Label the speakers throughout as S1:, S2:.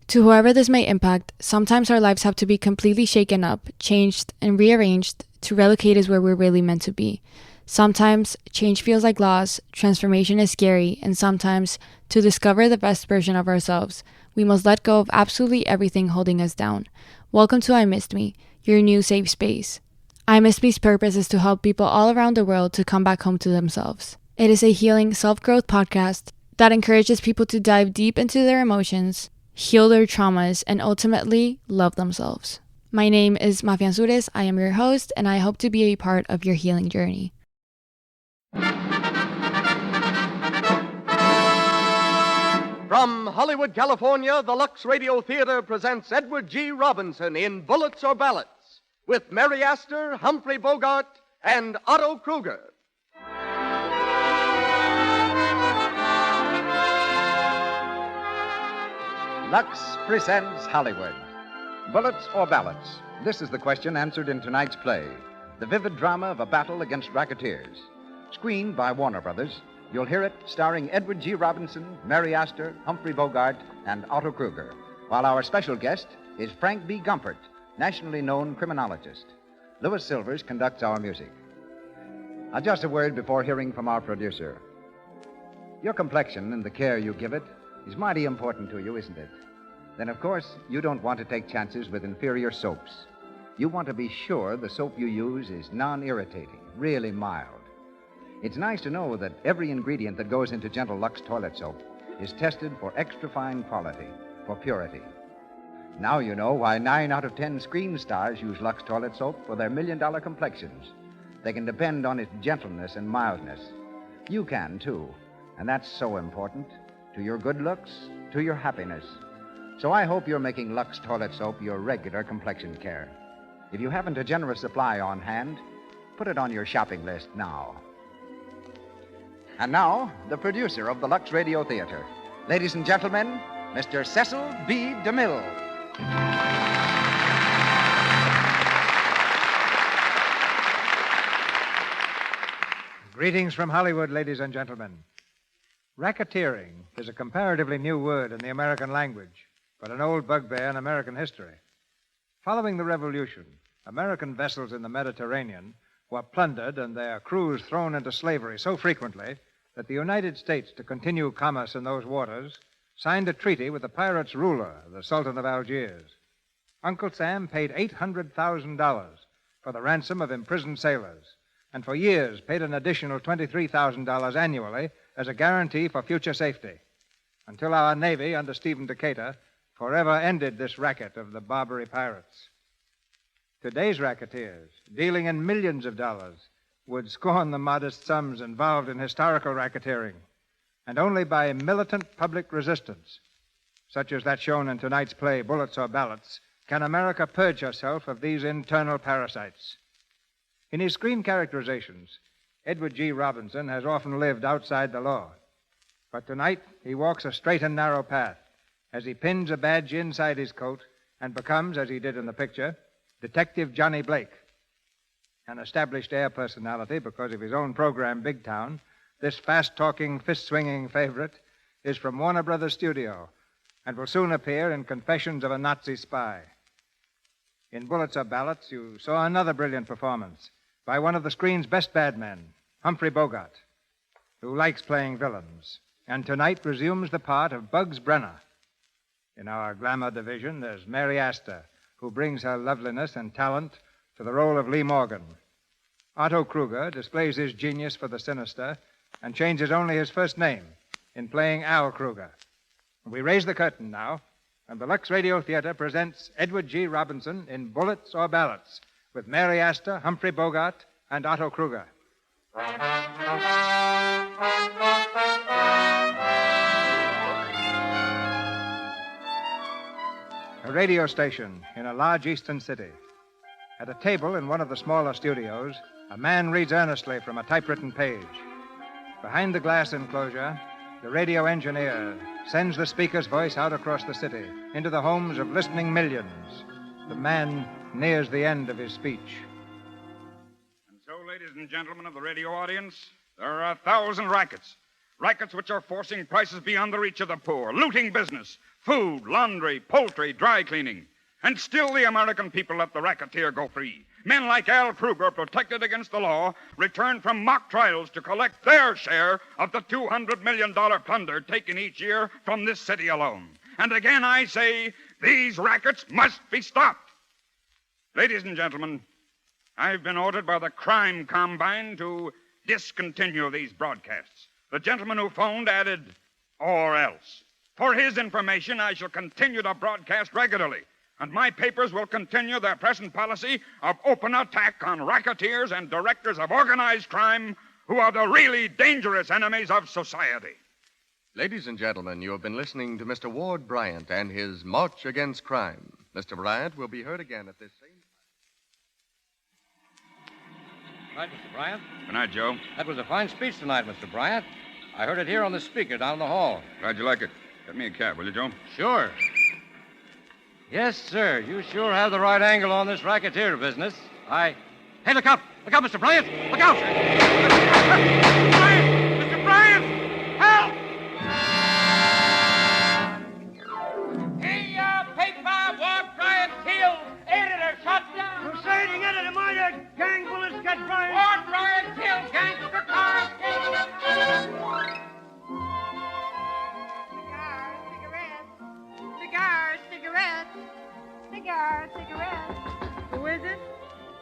S1: To whoever this may impact, sometimes our lives have to be completely shaken up, changed, and rearranged to relocate us where we're really meant to be. Sometimes change feels like loss, transformation is scary, and sometimes, to discover the best version of ourselves, we must let go of absolutely everything holding us down. Welcome to I Missed Me, your new safe space. I Missed Me's purpose is to help people all around the world to come back home to themselves. It is a healing self-growth podcast that encourages people to dive deep into their emotions, heal their traumas, and ultimately love themselves. My name is Mafia Ansures. I am your host, and I hope to be a part of your healing journey.
S2: From Hollywood, California, the Lux Radio Theater presents Edward G. Robinson in Bullets or Ballots with Mary Astor, Humphrey Bogart, and Otto Kruger.
S3: Lux presents Hollywood. Bullets or Ballots? This is the question answered in tonight's play, the vivid drama of a battle against racketeers. Screened by Warner Brothers, you'll hear it starring Edward G. Robinson, Mary Astor, Humphrey Bogart, and Otto Kruger, while our special guest is Frank B. Gumpert, nationally known criminologist. Louis Silvers conducts our music. Now, just a word before hearing from our producer. Your complexion and the care you give it is mighty important to you, isn't it? Then, of course, you don't want to take chances with inferior soaps. You want to be sure the soap you use is non-irritating, really mild. It's nice to know that every ingredient that goes into Gentle Lux toilet soap is tested for extra fine quality, for purity. Now you know why 9 out of 10 screen stars use Lux toilet soap for their million-dollar complexions. They can depend on its gentleness and mildness. You can, too, and that's so important. To your good looks, to your happiness. So I hope you're making Lux toilet soap your regular complexion care. If you haven't a generous supply on hand, put it on your shopping list now. And now, the producer of the Lux Radio Theater. Ladies and gentlemen, Mr. Cecil B. DeMille.
S4: Greetings from Hollywood, ladies and gentlemen. Racketeering is a comparatively new word in the American language, but an old bugbear in American history. Following the Revolution, American vessels in the Mediterranean were plundered and their crews thrown into slavery so frequently that the United States, to continue commerce in those waters, signed a treaty with the pirates' ruler, the Sultan of Algiers. Uncle Sam paid $800,000 for the ransom of imprisoned sailors, and for years paid an additional $23,000 annually as a guarantee for future safety, until our Navy, under Stephen Decatur, forever ended this racket of the Barbary pirates. Today's racketeers, dealing in millions of dollars, would scorn the modest sums involved in historical racketeering, and only by militant public resistance, such as that shown in tonight's play, Bullets or Ballots, can America purge herself of these internal parasites. In his screen characterizations, Edward G. Robinson has often lived outside the law. But tonight, he walks a straight and narrow path as he pins a badge inside his coat and becomes, as he did in the picture, Detective Johnny Blake. An established air personality because of his own program, Big Town, this fast-talking, fist-swinging favorite is from Warner Brothers Studio and will soon appear in Confessions of a Nazi Spy. In Bullets or Ballots, you saw another brilliant performance by one of the screen's best bad men, Humphrey Bogart, who likes playing villains, and tonight resumes the part of Bugs Brenner. In our glamour division, there's Mary Astor, who brings her loveliness and talent to the role of Lee Morgan. Otto Kruger displays his genius for the sinister and changes only his first name in playing Al Kruger. We raise the curtain now, and the Lux Radio Theater presents Edward G. Robinson in Bullets or Ballots with Mary Astor, Humphrey Bogart, and Otto Kruger. A radio station in a large eastern city. At a table in one of the smaller studios, a man reads earnestly from a typewritten page. Behind the glass enclosure, the radio engineer sends the speaker's voice out across the city into the homes of listening millions. The man nears the end of his speech.
S5: And so, ladies and gentlemen of the radio audience, there are 1,000 rackets Rackets which are forcing prices beyond the reach of the poor, looting business, food, laundry, poultry, dry cleaning. And still the American people let the racketeer go free. Men like Al Kruger, protected against the law, return from mock trials to collect their share of the $200 million plunder taken each year from this city alone. And again I say, these rackets must be stopped. Ladies and gentlemen, I've been ordered by the Crime Combine to discontinue these broadcasts. The gentleman who phoned added, or else. For his information, I shall continue to broadcast regularly, and my papers will continue their present policy of open attack on racketeers and directors of organized crime who are the really dangerous enemies of society.
S2: Ladies and gentlemen, you have been listening to Mr. Ward Bryant and his March Against Crime. Mr. Bryant will be heard again at this same time.
S6: Good night, Mr. Bryant.
S5: Good night, Joe.
S6: That was a fine speech tonight, Mr. Bryant. I heard it here on the speaker down the hall.
S5: Glad you like it. Get me a cab, will you, Joe?
S6: Sure. Yes, sir. You sure have the right angle on this racketeer business. Hey, look out! Look out, Mr. Bryant! Look out!
S5: Bryant! Mr. Bryant! Help!
S7: Paper, Ward Bryant killed. Editor shot down.
S8: Proceeding editor murdered. Gang bullets got Bryant.
S7: Ward Bryant killed. Gangster car killed.
S9: Cigarettes. Who is it?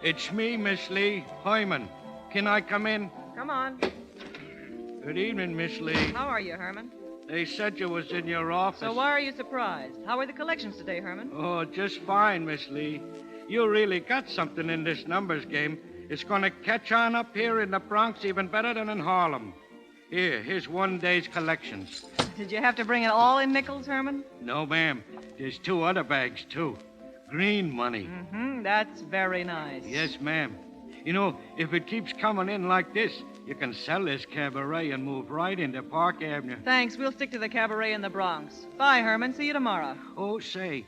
S8: It's me, Miss Lee. Hyman. Can I come in?
S9: Come on.
S8: Good evening, Miss Lee.
S9: How are you, Herman?
S8: They said you was in your office.
S9: So why are you surprised? How are the collections today, Herman?
S8: Oh, just fine, Miss Lee. You really got something in this numbers game. It's going to catch on up here in the Bronx even better than in Harlem. Here's one day's collections.
S9: Did you have to bring it all in nickels, Herman?
S8: No, ma'am. There's 2 other bags, too. Green money.
S9: Mm-hmm. That's very nice.
S8: Yes, ma'am. You know, if it keeps coming in like this, you can sell this cabaret and move right into Park Avenue.
S9: Thanks. We'll stick to the cabaret in the Bronx. Bye, Herman. See you tomorrow.
S8: Oh, say,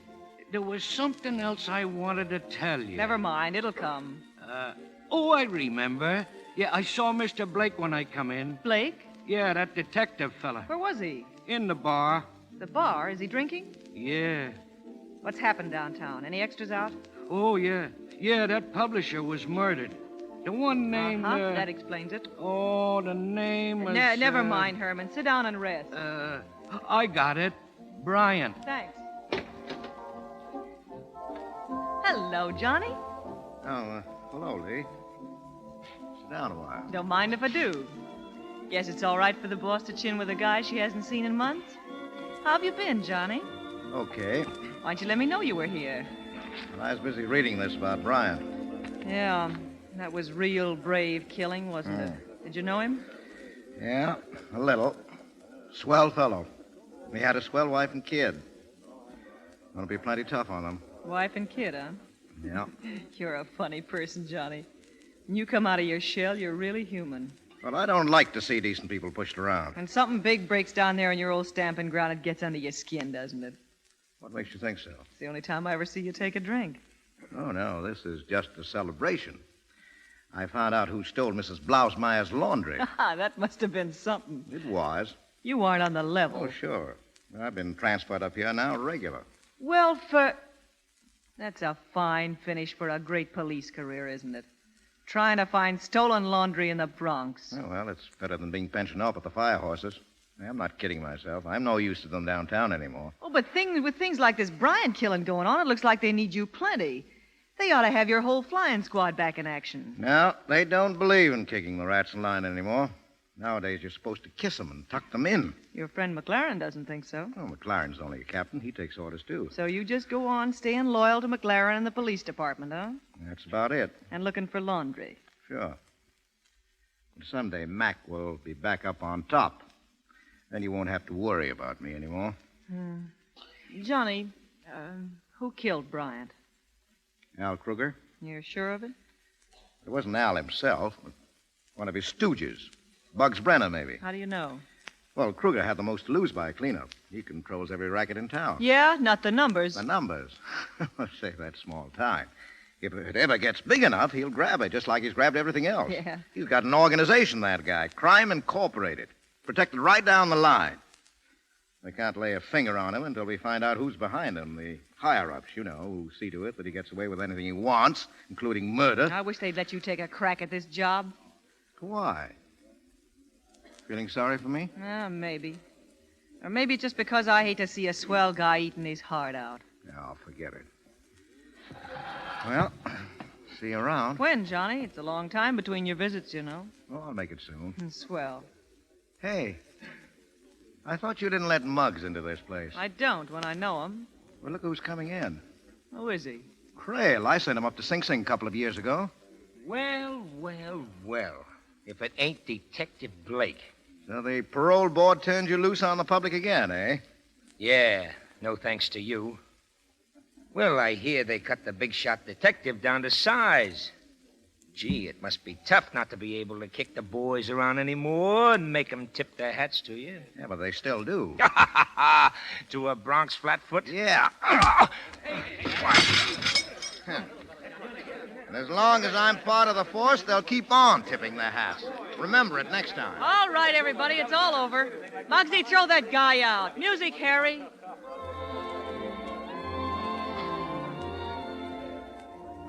S8: there was something else I wanted to tell you.
S9: Never mind. It'll come.
S8: I remember. Yeah, I saw Mr. Blake when I come in.
S9: Blake?
S8: Yeah, that detective fella.
S9: Where was he?
S8: In the bar.
S9: The bar? Is he drinking?
S8: Yeah.
S9: What's happened downtown? Any extras out?
S8: Oh, yeah. Yeah, that publisher was murdered. The one named...
S9: That explains it.
S8: Oh, the name was...
S9: Never mind, Herman. Sit down and rest.
S8: I got it. Bryant.
S9: Thanks. Hello, Johnny.
S3: Oh, hello, Lee. Sit down a while.
S9: Don't mind if I do. Guess it's all right for the boss to chin with a guy she hasn't seen in months. How have you been, Johnny?
S3: Okay.
S9: Why'd you let me know you were here?
S3: Well, I was busy reading this about Bryant.
S9: Yeah, that was real brave killing, wasn't it? Did you know him?
S3: Yeah, a little. Swell fellow. He had a swell wife and kid. Gonna be plenty tough on them.
S9: Wife and kid, huh?
S3: Yeah.
S9: You're a funny person, Johnny. When you come out of your shell, you're really human.
S3: But I don't like to see decent people pushed around.
S9: When something big breaks down there in your old stamping ground, it gets under your skin, doesn't it?
S3: What makes you think so?
S9: It's the only time I ever see you take a drink.
S3: Oh, no, this is just a celebration. I found out who stole Mrs. Blausmeyer's laundry.
S9: That must have been something.
S3: It was.
S9: You weren't on the level.
S3: Oh, sure. I've been transferred up here now, regular.
S9: Well, That's a fine finish for a great police career, isn't it? Trying to find stolen laundry in the Bronx.
S3: Oh, well, it's better than being pensioned off at the fire horses. I'm not kidding myself. I'm no use to them downtown anymore.
S9: Oh, but with things like this Bryant killing going on, it looks like they need you plenty. They ought to have your whole flying squad back in action.
S3: No, they don't believe in kicking the rats in line anymore. Nowadays, you're supposed to kiss them and tuck them in.
S9: Your friend McLaren doesn't think so.
S3: Oh, McLaren's only a captain. He takes orders, too.
S9: So you just go on staying loyal to McLaren and the police department, huh?
S3: That's about it.
S9: And looking for laundry.
S3: Sure. But someday Mac will be back up on top. Then you won't have to worry about me anymore.
S9: Johnny, who killed Bryant?
S3: Al Kruger?
S9: You're sure of it?
S3: It wasn't Al himself, but one of his stooges. Bugs Brenner, maybe.
S9: How do you know?
S3: Well, Kruger had the most to lose by cleanup. He controls every racket in town.
S9: Yeah, not the numbers.
S3: The numbers? Say, that's small time. If it ever gets big enough, he'll grab it, just like he's grabbed everything else.
S9: Yeah.
S3: He's got an organization, that guy. Crime Incorporated. Protected right down the line. They can't lay a finger on him until we find out who's behind him. The higher-ups, you know, who see to it that he gets away with anything he wants, including murder.
S9: I wish they'd let you take a crack at this job.
S3: Why? Feeling sorry for me?
S9: Maybe. Or maybe it's just because I hate to see a swell guy eating his heart out.
S3: No, forget it. Well, see you around.
S9: When, Johnny? It's a long time between your visits, you know.
S3: Oh, I'll make it soon.
S9: Swell.
S3: Hey, I thought you didn't let Muggs into this place.
S9: I don't when I know him.
S3: Well, look who's coming in.
S9: Who is he?
S3: Crail. I sent him up to Sing Sing a couple of years ago.
S10: Well. If it ain't Detective Blake.
S3: So the parole board turned you loose on the public again, eh?
S10: Yeah, no thanks to you. Well, I hear they cut the big shot detective down to size. Gee, it must be tough not to be able to kick the boys around anymore and make them tip their hats to you.
S3: Yeah, but they still do.
S10: To a Bronx flatfoot?
S3: Yeah. And as long as I'm part of the force, they'll keep on tipping their hats. Remember it next time.
S9: All right, everybody, it's all over. Muggsy, throw that guy out. Music, Harry.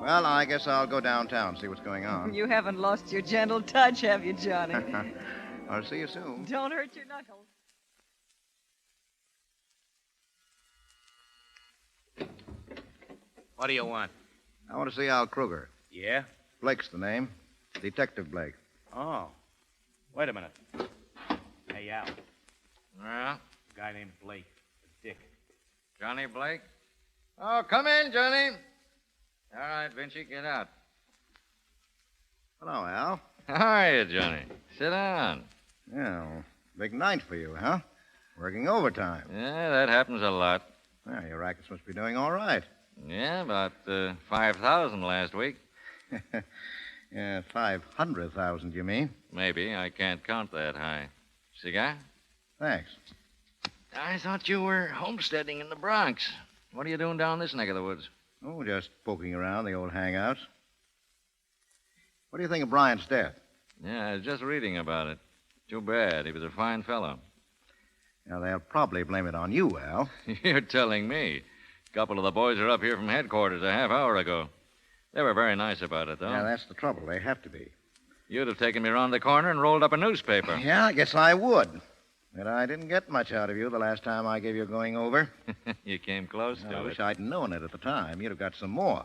S3: Well, I guess I'll go downtown, see what's going on.
S9: You haven't lost your gentle touch, have you, Johnny?
S3: I'll see you soon.
S9: Don't hurt your knuckles.
S10: What do you want?
S3: I want to see Al Kruger.
S10: Yeah?
S3: Blake's the name. Detective Blake.
S10: Oh. Wait a minute. Hey, Al.
S6: Yeah?
S10: A guy named Blake. Dick.
S6: Johnny Blake? Oh, come in, Johnny. All right, Vinci, get out.
S3: Hello, Al.
S6: How are you, Johnny? Sit down.
S3: Yeah, well, big night for you, huh? Working overtime.
S6: Yeah, that happens a lot.
S3: Well, your rackets must be doing all right.
S6: Yeah, about 5,000 last week.
S3: Yeah, 500,000, you mean?
S6: Maybe. I can't count that high. Cigar?
S3: Thanks.
S6: I thought you were homesteading in the Bronx. What are you doing down this neck of the woods?
S3: Oh, just poking around the old hangouts. What do you think of Bryant's death?
S6: Yeah, I was just reading about it. Too bad. He was a fine fellow.
S3: Now, they'll probably blame it on you, Al.
S6: You're telling me. A couple of the boys are up here from headquarters a half hour ago. They were very nice about it, though.
S3: Yeah, that's the trouble. They have to be.
S6: You'd have taken me around the corner and rolled up a newspaper.
S3: Yeah, I guess I would. But I didn't get much out of you the last time I gave you a going over.
S6: You came close to
S3: I
S6: it.
S3: wish I'd known it at the time. You'd have got some more.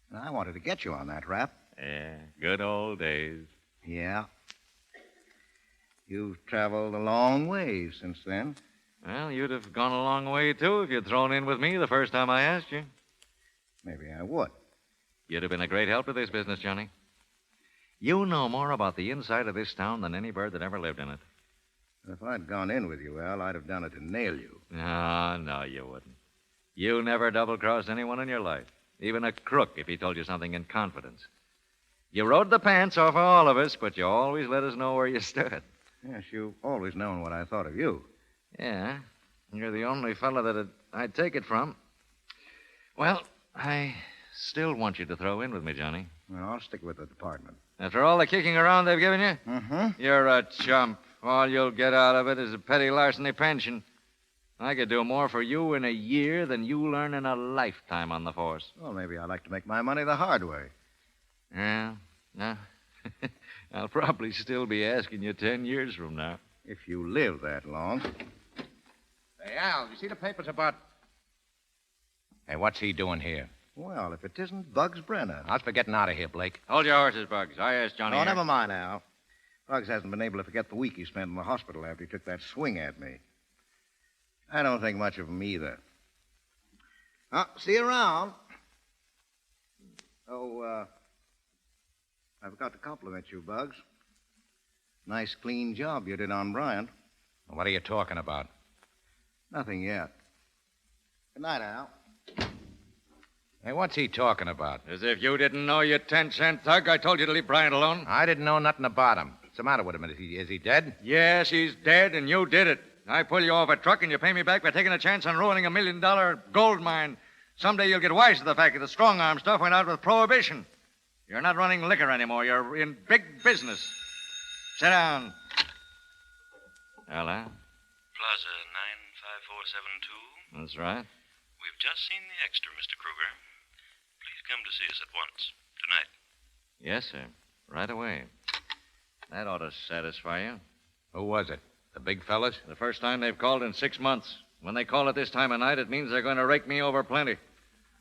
S3: And I wanted to get you on that rap.
S6: Yeah, good old days.
S3: Yeah. You've traveled a long way since then.
S6: Well, you'd have gone a long way, too, if you'd thrown in with me the first time I asked you.
S3: Maybe I would.
S6: You'd have been a great help to this business, Johnny. You know more about the inside of this town than any bird that ever lived in it.
S3: If I'd gone in with you, Al, I'd have done it to nail you.
S6: No, you wouldn't. You never double-crossed anyone in your life, even a crook if he told you something in confidence. You rode the pants off of all of us, but you always let us know where you stood.
S3: Yes, you've always known what I thought of you.
S6: Yeah, you're the only fellow that I'd take it from. Well, I still want you to throw in with me, Johnny.
S3: Well, I'll stick with the department.
S6: After all the kicking around they've given you?
S3: Mm-hmm.
S6: You're a chump. All you'll get out of it is a petty larceny pension. I could do more for you in a year than you learn in a lifetime on the force.
S3: Well, maybe I'd like to make my money the hard way.
S6: Yeah, no. I'll probably still be asking you 10 years from now.
S3: If you live that long.
S11: Hey, Al, you see the papers about... Hey, what's he doing here?
S3: Well, if it isn't Bugs Brenner.
S11: How's for getting out of here, Blake?
S6: Hold your horses, Bugs. I asked Johnny.
S3: Oh, never mind, Al. Bugs hasn't been able to forget the week he spent in the hospital after he took that swing at me. I don't think much of him either. See you around. Oh, I forgot to compliment you, Bugs. Nice, clean job you did on Bryant.
S11: What are you talking about?
S3: Nothing yet. Good night, Al.
S11: Hey, what's he talking about?
S6: As if you didn't know, you 10-cent thug. I told you to leave Bryant alone.
S11: I didn't know nothing about him. What's the matter with him? Is he dead?
S6: Yes, he's dead, and you did it. I pull you off a truck, and you pay me back by taking a chance on ruining $1 million gold mine. Someday you'll get wise to the fact that the strong-arm stuff went out with Prohibition. You're not running liquor anymore. You're in big business. Sit down. Hello?
S12: Plaza 95472.
S6: That's right.
S12: We've just seen the extra, Mr. Kruger. Please come to see us at once. Tonight.
S6: Yes, sir. Right away. That ought to satisfy you.
S11: Who was it? The big fellas?
S6: The first time they've called in 6 months. When they call at this time of night, it means they're going to rake me over plenty.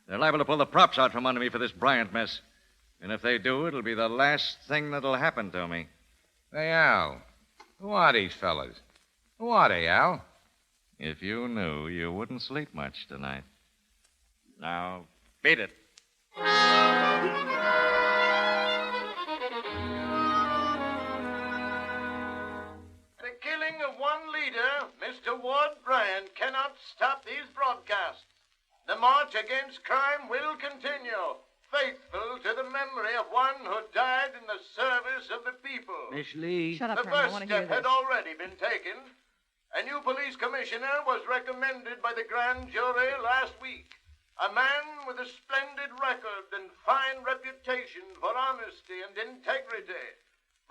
S6: They're liable to pull the props out from under me for this Bryant mess. And if they do, it'll be the last thing that'll happen to me.
S11: Hey, Al. Who are these fellas? Who are they, Al?
S6: If you knew, you wouldn't sleep much tonight. Now, beat it.
S13: The killing of one leader, Mr. Ward Bryant, cannot stop these broadcasts. The march against crime will continue, faithful to the memory of one who died in the service of the people.
S8: Miss Lee.
S9: Shut up,
S13: The
S9: Herman. I
S13: first
S9: want to hear
S13: step had
S9: this.
S13: already been taken. A new police commissioner was recommended by the grand jury last week. A man with a splendid record and fine reputation for honesty and integrity.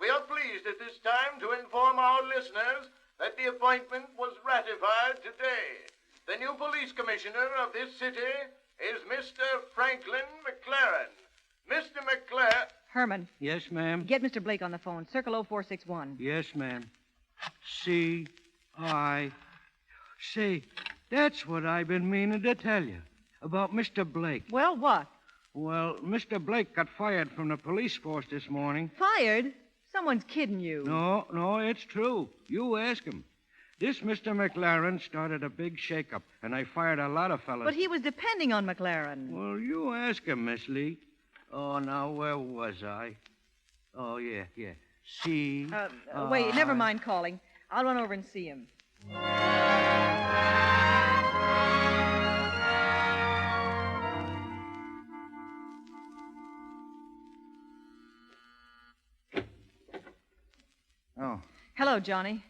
S13: We are pleased at this time to inform our listeners that the appointment was ratified today. The new police commissioner of this city is Mr. Franklin McLaren. Mr. McLaren...
S9: Herman,
S8: Yes, ma'am.
S9: get Mr. Blake on the phone. Circle 0461.
S8: Yes, ma'am. Say, that's what I've been meaning to tell you about Mr. Blake.
S9: Well, what?
S8: Well, Mr. Blake got fired from the police force this morning.
S9: Fired? Someone's kidding you.
S8: No, it's true. You ask him. This Mr. McLaren started a big shakeup, and I fired a lot of fellas.
S9: But he was depending on McLaren.
S8: Well, you ask him, Miss Lee. Oh, now, where was I? Oh, yeah.
S9: Wait, never mind calling. I'll run over and see him.
S14: Oh.
S9: Hello, Johnny.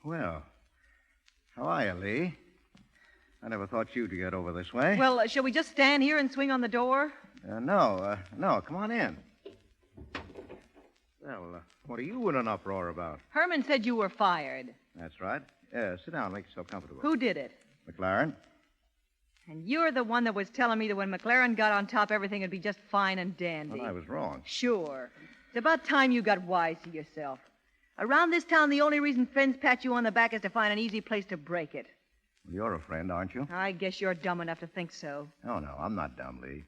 S14: Well, how are you, Lee? I never thought you'd get over this way.
S9: Well, shall we just stand here and swing on the door?
S14: No. Come on in. Well, what are you in an uproar about?
S9: Herman said you were fired.
S14: That's right. Sit down. Make yourself comfortable.
S9: Who did it?
S14: McLaren.
S9: And you're the one that was telling me that when McLaren got on top, everything would be just fine and dandy.
S14: Well, I was wrong.
S9: Sure. It's about time you got wise to yourself. Around this town, the only reason friends pat you on the back is to find an easy place to break it.
S14: Well, you're a friend, aren't you?
S9: I guess you're dumb enough to think so.
S14: Oh, no, I'm not dumb, Lee.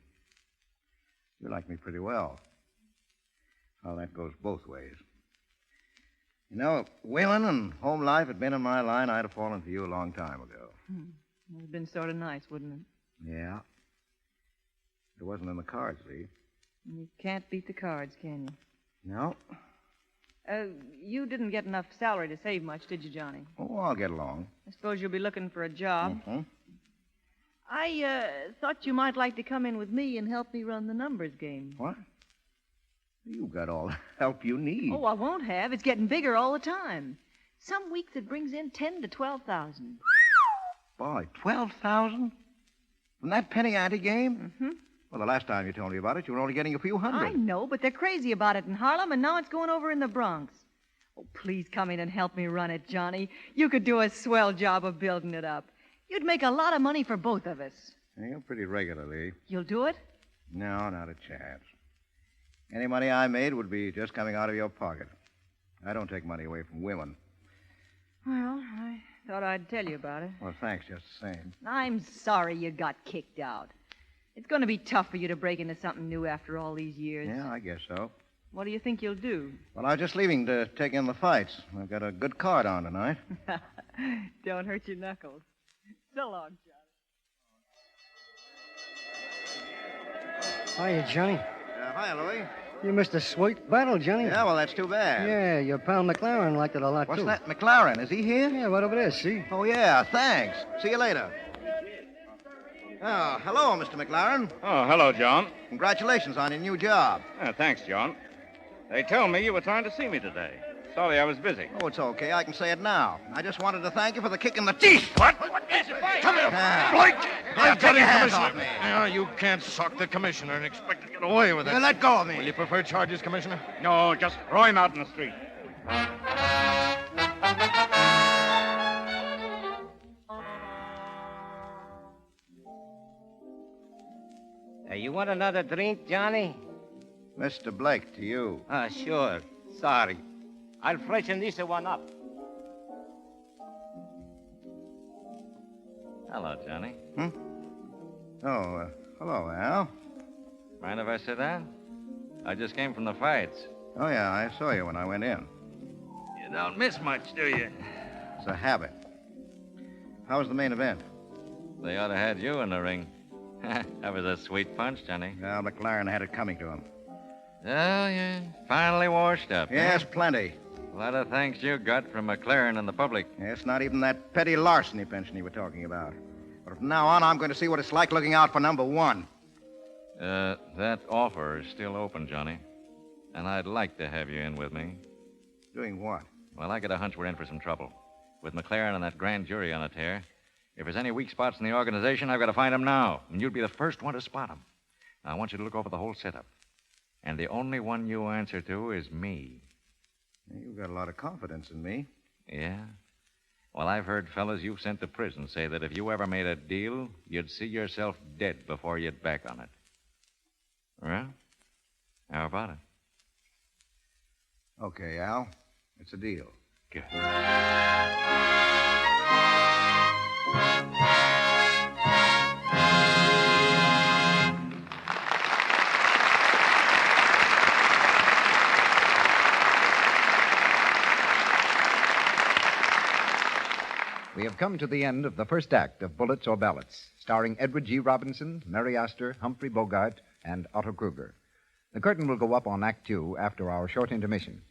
S14: You like me pretty well. Well, that goes both ways. You know, if women and home life had been in my line, I'd have fallen for you a long time ago.
S9: It would have been sort of nice, wouldn't it?
S14: Yeah. It wasn't in the cards, Lee.
S9: You can't beat the cards, can you?
S14: No.
S9: You didn't get enough salary to save much, did you, Johnny?
S14: Oh, I'll get along.
S9: I suppose you'll be looking for a job.
S14: Mm-hmm.
S9: I thought you might like to come in with me and help me run the numbers game.
S14: What? You got all the help you need.
S9: Oh, I won't have. It's getting bigger all the time. Some weeks it brings in 10 to 12,000.
S14: Boy, 12,000? From that penny ante game?
S9: Mm-hmm.
S14: Well, the last time you told me about it, you were only getting a few hundred.
S9: I know, but they're crazy about it in Harlem, and now it's going over in the Bronx. Oh, please come in and help me run it, Johnny. You could do a swell job of building it up. You'd make a lot of money for both of us.
S14: Yeah, you're pretty regularly.
S9: You'll do it?
S14: No, not a chance. Any money I made would be just coming out of your pocket. I don't take money away from women.
S9: Well, I thought I'd tell you about it.
S14: Well, thanks just the same.
S9: I'm sorry you got kicked out. It's going to be tough for you to break into something new after all these years.
S14: Yeah, I guess so.
S9: What do you think you'll do?
S14: Well, I was just leaving to take in the fights. I've got a good card on tonight.
S9: Don't hurt your knuckles. So long, Johnny.
S15: Hiya, Johnny.
S14: Hiya, Louie.
S15: You missed a sweet battle, Johnny.
S14: Yeah, well, that's too bad.
S15: Yeah, your pal McLaren liked it a lot,
S14: What's
S15: too.
S14: that? McLaren, is he here?
S15: Yeah, right over there, see?
S14: Oh, yeah, thanks. See you later. Oh, hello, Mr. McLaren.
S5: Oh, hello, John.
S14: Congratulations on your new job.
S5: Thanks, John. They told me you were trying to see me today. Sorry, I was busy.
S14: Oh, it's okay. I can say it now. I just wanted to thank you for the kick in the teeth.
S5: What?
S14: Come here,
S16: Blake!
S14: I'll take your hands off me.
S16: Yeah, you can't sock the commissioner and expect to get away with it.
S14: You let go of me.
S16: Will you prefer charges, Commissioner?
S5: No, just throw him out in the street.
S10: You want another drink, Johnny?
S14: Mr. Blake, to you.
S10: Sure. Sorry. I'll freshen this one up.
S6: Hello, Johnny.
S14: Oh, hello, Al.
S6: Mind if I sit down? I just came from the fights.
S14: Oh, yeah, I saw you when I went in.
S6: You don't miss much, do you?
S14: It's a habit. How was the main event?
S6: They ought to have had you in the ring. That was a sweet punch, Johnny.
S14: Now, McLaren had it coming to him.
S6: Oh, you're finally washed up.
S14: Yes,
S6: huh?
S14: plenty.
S6: A lot of thanks you got from McLaren and the public.
S14: It's not even that petty larceny pension you were talking about. But from now on, I'm going to see what it's like looking out for number one.
S6: That offer is still open, Johnny. And I'd like to have you in with me.
S14: Doing what?
S6: Well, I got a hunch we're in for some trouble. With McLaren and that grand jury on a tear, if there's any weak spots in the organization, I've got to find them now. And you'll be the first one to spot them. Now, I want you to look over the whole setup. And the only one you answer to is me.
S14: You've got a lot of confidence in me.
S6: Yeah? Well, I've heard fellas you've sent to prison say that if you ever made a deal, you'd see yourself dead before you'd back on it. Well, how about it?
S14: Okay, Al. It's a deal.
S6: Good.
S3: We have come to the end of the first act of Bullets or Ballots, starring Edward G. Robinson, Mary Astor, Humphrey Bogart, and Otto Kruger. The curtain will go up on Act 2 after our short intermission.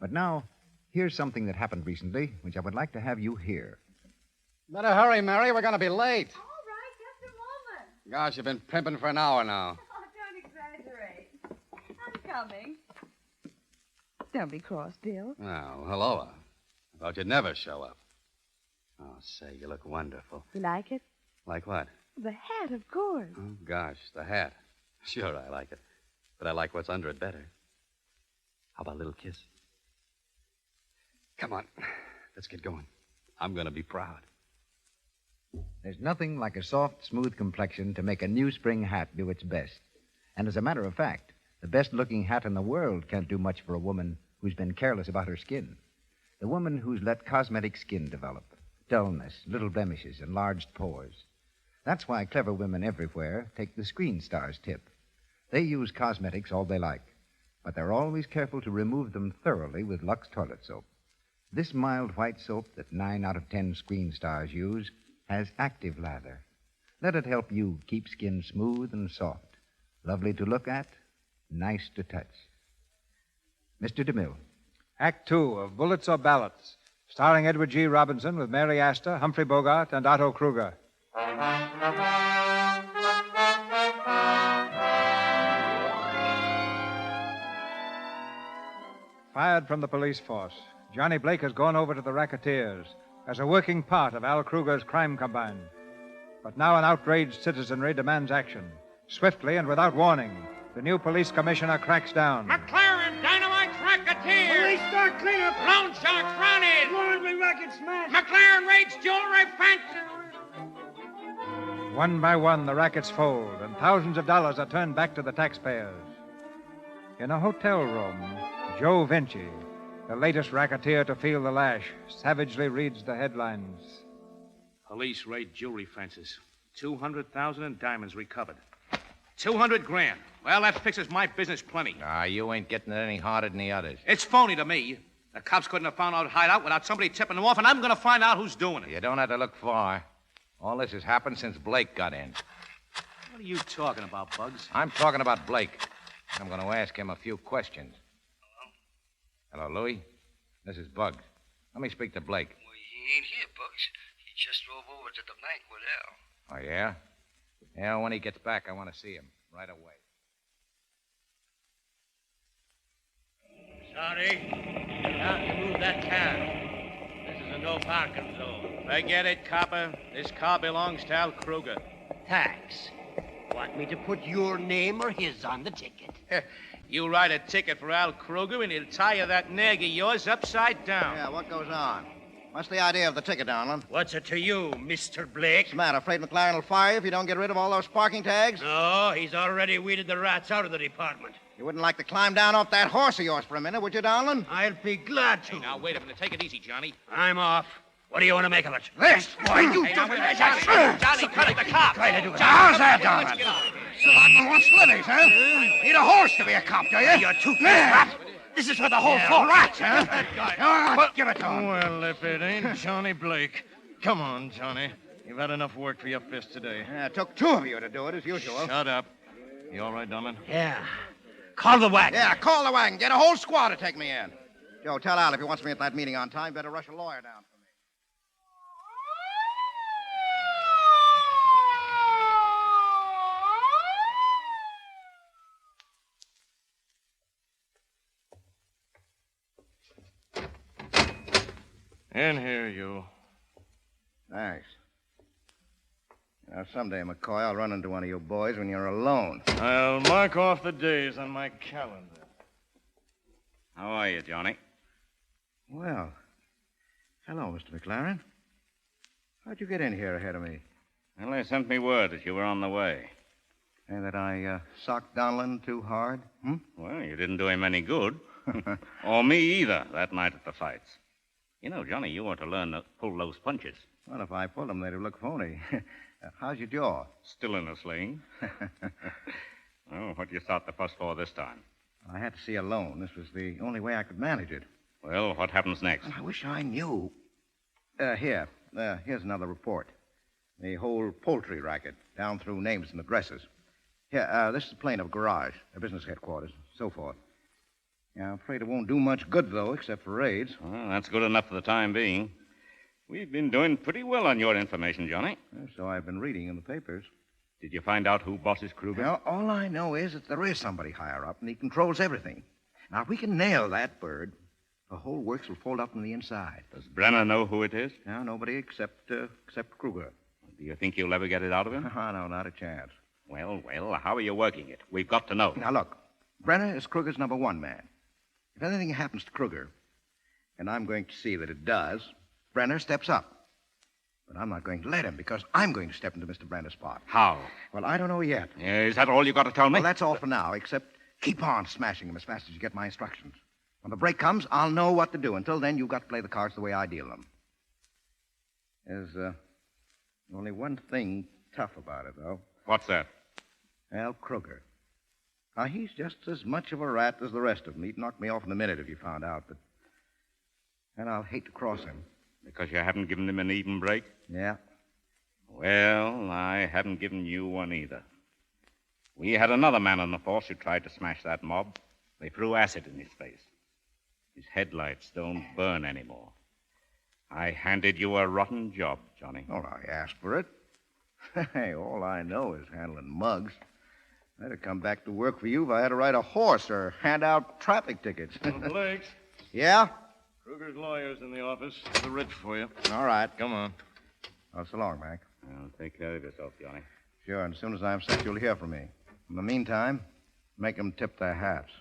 S3: But now, here's something that happened recently, which I would like to have you hear.
S17: Better hurry, Mary. We're going to be late.
S18: All right, just a moment.
S17: Gosh, you've been pimping for an hour now.
S18: Oh, don't exaggerate. I'm coming. Don't be cross, Bill.
S17: Oh, hello. I thought you'd never show up. Oh, say, you look wonderful.
S18: You like it?
S17: Like what?
S18: The hat, of course.
S17: Oh, gosh, the hat. Sure, I like it. But I like what's under it better. How about a little kiss? Come on. Let's get going. I'm going to be proud.
S3: There's nothing like a soft, smooth complexion to make a new spring hat do its best. And as a matter of fact, the best-looking hat in the world can't do much for a woman who's been careless about her skin. The woman who's let cosmetic skin develop. Dullness, little blemishes, enlarged pores. That's why clever women everywhere take the screen star's tip. They use cosmetics all they like, but they're always careful to remove them thoroughly with Lux toilet soap. This mild white soap that 9 out of 10 screen stars use has active lather. Let it help you keep skin smooth and soft, lovely to look at, nice to touch. Mr. DeMille.
S4: Act 2 of Bullets or Ballots, starring Edward G. Robinson with Mary Astor, Humphrey Bogart, and Otto Kruger. Fired from the police force, Johnny Blake has gone over to the racketeers as a working part of Al Kruger's crime combine. But now an outraged citizenry demands action. Swiftly and without warning, the new police commissioner cracks down.
S7: McLaren, Dynamite's racketeer.
S8: Police start cleanup.
S7: Loan sharks running.
S8: Laundry racket smash.
S7: McLaren raids jewelry fancy.
S4: One by one, the rackets fold, and thousands of dollars are turned back to the taxpayers. In a hotel room, Joe Vinci, the latest racketeer to feel the lash, savagely reads the headlines.
S19: Police raid jewelry fences. 200,000 in diamonds recovered. 200 grand. Well, that fixes my business plenty.
S11: You ain't getting it any harder than the others.
S19: It's phony to me. The cops couldn't have found out hideout without somebody tipping them off, and I'm going to find out who's doing it.
S11: You don't have to look far. All this has happened since Blake got in.
S19: What are you talking about, Bugs?
S11: I'm talking about Blake. I'm going to ask him a few questions. Hello, Louie. This is Bugs. Let me speak to Blake.
S20: Well, he ain't here, Bugs. He just drove over to the bank with Al.
S11: Oh, yeah? Yeah, when he gets back, I want to see him right away.
S8: Sorry. You'll have to move that car. This is a no parking zone.
S19: Forget it, copper. This car belongs to Al Kruger.
S21: Thanks. Want me to put your name or his on the ticket?
S19: You write a ticket for Al Kruger, and he'll tie you that nag of yours upside down.
S14: Yeah, what goes on? What's the idea of the ticket, Donlin?
S21: What's it to you, Mr. Blake?
S14: What's the matter? Afraid McLaren will fire you if you don't get rid of all those parking tags?
S21: No, he's already weeded the rats out of the department.
S14: You wouldn't like to climb down off that horse of yours for a minute, would you, Donlin?
S21: I'll be glad to.
S19: Hey, now, wait a minute. Take it easy, Johnny.
S21: I'm off. What do you want to make of it?
S14: This, boy, you
S19: Hey, now,
S14: do
S19: wait a
S14: it.
S19: minute. Johnny, cut it, the cop.
S21: Try to do it.
S14: How's that, Donlin? Slotman wants slivvies, huh? Need a horse to be a cop, do you?
S21: You're two-faced rat. This is for the whole force.
S14: Rats, huh? Give it to him.
S16: Well, if it ain't Johnny Blake. Come on, Johnny. You've had enough work for your fist today.
S14: It took two of you to do it, as usual.
S16: Shut up. You all right, Donlin?
S21: Yeah. Call the wagon.
S14: Yeah, call the wagon. Get a whole squad to take me in. Joe, tell Al if he wants me at that meeting on time, better rush a lawyer down for me.
S16: In here, you.
S14: Thanks. Now, someday, McCoy, I'll run into one of you boys when you're alone.
S16: I'll mark off the days on my calendar.
S11: How are you, Johnny?
S14: Well, hello, Mr. McLaren. How'd you get in here ahead of me?
S11: Well, they sent me word that you were on the way.
S14: And that I socked Donlin too hard?
S11: Well, you didn't do him any good. Or me either, that night at the fights. You know, Johnny, you ought to learn to pull those punches.
S14: Well, if I pulled them, they'd look phony. How's your jaw?
S11: Still in a sling. Well, what do you start the fuss for this time?
S14: I had to see a loan. This was the only way I could manage it.
S11: Well, what happens next?
S14: I wish I knew. Here's another report. The whole poultry racket, down through names and addresses. Here, this is the plane of a garage, a business headquarters, so forth. Yeah, I'm afraid it won't do much good, though, except for raids.
S11: Well, that's good enough for the time being. We've been doing pretty well on your information, Johnny.
S14: So I've been reading in the papers.
S11: Did you find out who bosses Kruger?
S14: Well, all I know is that there is somebody higher up, and he controls everything. Now, if we can nail that bird, the whole works will fold up from the inside.
S11: Does Brenner know who it is?
S14: No, nobody except Kruger.
S11: Do you think you'll ever get it out of him?
S14: No, not a chance.
S11: Well, how are you working it? We've got to know.
S14: Now, look, Brenner is Kruger's number one man. If anything happens to Kruger, and I'm going to see that it does, Brenner steps up. But I'm not going to let him, because I'm going to step into Mr. Brenner's spot.
S11: How?
S14: Well, I don't know yet.
S11: Is that all you got to tell me?
S14: Well, that's all for now, except keep on smashing him as fast as you get my instructions. When the break comes, I'll know what to do. Until then, you've got to play the cards the way I deal them. There's only one thing tough about it, though.
S11: What's that?
S14: Al Kruger. Now, he's just as much of a rat as the rest of them. He'd knock me off in a minute if he found out, but then I'll hate to cross him.
S11: Because you haven't given him an even break?
S14: Yeah.
S11: Well, I haven't given you one either. We had another man on the force who tried to smash that mob. They threw acid in his face. His headlights don't burn anymore. I handed you a rotten job, Johnny.
S14: Oh, I asked for it. Hey, all I know is handling mugs. I'd have come back to work for you if I had to ride a horse or hand out traffic tickets.
S16: Blake.
S14: Yeah?
S16: Kruger's lawyer's in the office. There's a writ for you.
S14: All right.
S16: Come on.
S14: Oh, so long, Mac.
S11: Well, take care of yourself, Johnny.
S14: Sure, and as soon as I'm set, you'll hear from me. In the meantime, make them tip their hats.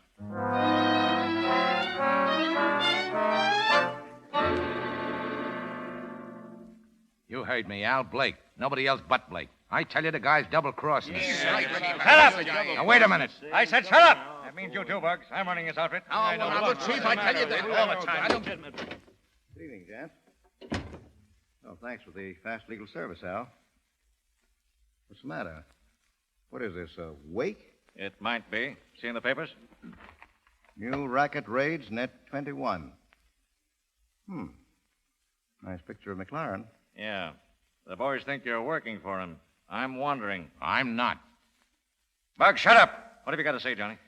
S11: You heard me, Al. Blake. Nobody else but Blake. I tell you, the guy's double-crossing me.
S4: Shut up!
S11: Now, wait a minit.
S4: I said shut up! That means you too, Bugs. I'm running his outfit.
S21: Well, Chief, I tell you that all the time. I don't get...
S14: Good evening, gents. Oh, thanks for the fast legal service, Al. What's the matter? What is this, a wake?
S6: It might be. See in the papers?
S14: New racket raids, net 21. Nice picture of McLaren.
S6: Yeah. The boys think you're working for him. I'm wondering.
S11: I'm not.
S6: Bugs, shut up! What have you got to say, Johnny?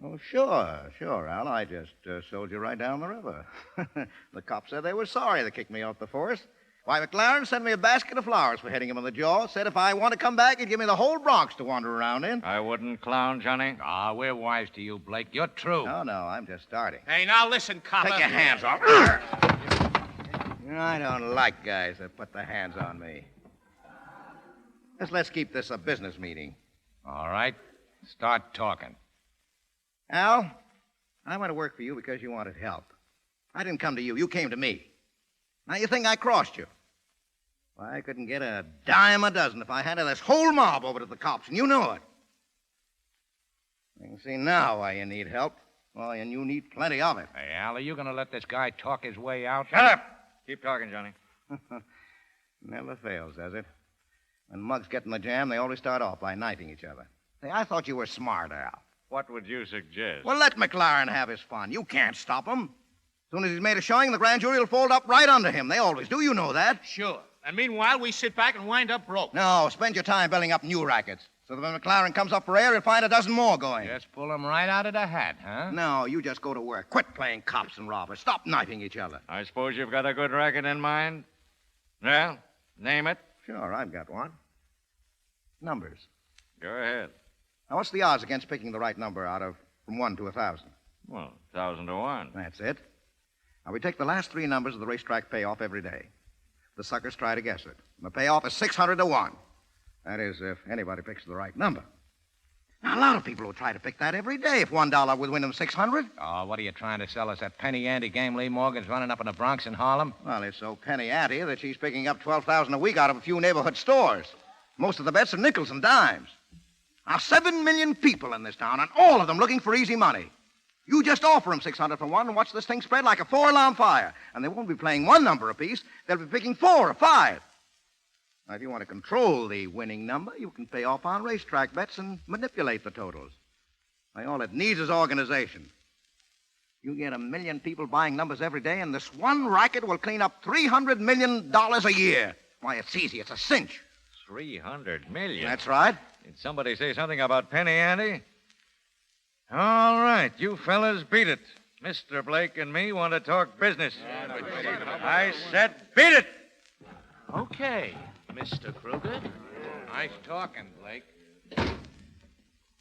S14: Oh, sure, Al. I just sold you right down the river. The cops said they were sorry they kicked me off the force. Why, McLaren sent me a basket of flowers for hitting him on the jaw. Said if I want to come back, he'd give me the whole Bronx to wander around in.
S6: I wouldn't clown, Johnny.
S11: We're wise to you, Blake. You're true.
S14: No, I'm just starting.
S19: Hey, now listen, copper.
S14: Take your hands off. I don't like guys that put their hands on me. Let's keep this a business meeting.
S11: All right. Start talking.
S14: Al, I went to work for you because you wanted help. I didn't come to you. You came to me. Now you think I crossed you? Why, I couldn't get a dime a dozen if I handed this whole mob over to the cops, and you know it. You can see now why you need help. Well, and you need plenty of it.
S19: Hey, Al, are you going to let this guy talk his way out?
S6: Shut up! Keep talking, Johnny.
S14: Never fails, does it? When mugs get in the jam, they always start off by knifing each other. Say, I thought you were smart, Al.
S6: What would you suggest?
S14: Well, let McLaren have his fun. You can't stop him. As soon as he's made a showing, the grand jury will fold up right under him. They always do. You know that.
S19: Sure. And meanwhile, we sit back and wind up broke.
S14: No, spend your time building up new rackets. So that when McLaren comes up for air, he'll find a dozen more going.
S19: Just pull them right out of the hat, huh?
S14: No, you just go to work. Quit playing cops and robbers. Stop knifing each other.
S6: I suppose you've got a good racket in mind? Well, name it.
S14: Sure, I've got one. Numbers.
S6: Go ahead.
S14: Now, what's the odds against picking the right number out of from 1 to 1,000?
S6: Well, 1,000 to 1.
S14: That's it. Now, we take the last 3 numbers of the racetrack payoff every day. The suckers try to guess it. And the payoff is 600 to 1. That is, if anybody picks the right number. Now, a lot of people will try to pick that every day if $1 would win them 600.
S19: Oh, what are you trying to sell us? That penny ante game Lee Morgan's running up in the Bronx and Harlem?
S14: Well, it's so penny ante that she's picking up $12,000 a week out of a few neighborhood stores. Most of the bets are nickels and dimes. Now, 7 million people in this town, and all of them looking for easy money. You just offer them 600 for one and watch this thing spread like a 4-alarm fire. And they won't be playing 1 number apiece. They'll be picking 4 or 5. Now, if you want to control the winning number, you can pay off on racetrack bets and manipulate the totals. Now, all it needs is organization. You get 1 million people buying numbers every day, and this one racket will clean up $300 million a year. Why, it's easy. It's a cinch.
S6: 300 million?
S14: That's right.
S6: Did somebody say something about penny ante? All right, you fellas beat it. Mr. Blake and me want to talk business. I said beat it!
S19: Okay, Mr. Kruger. Nice talking, Blake.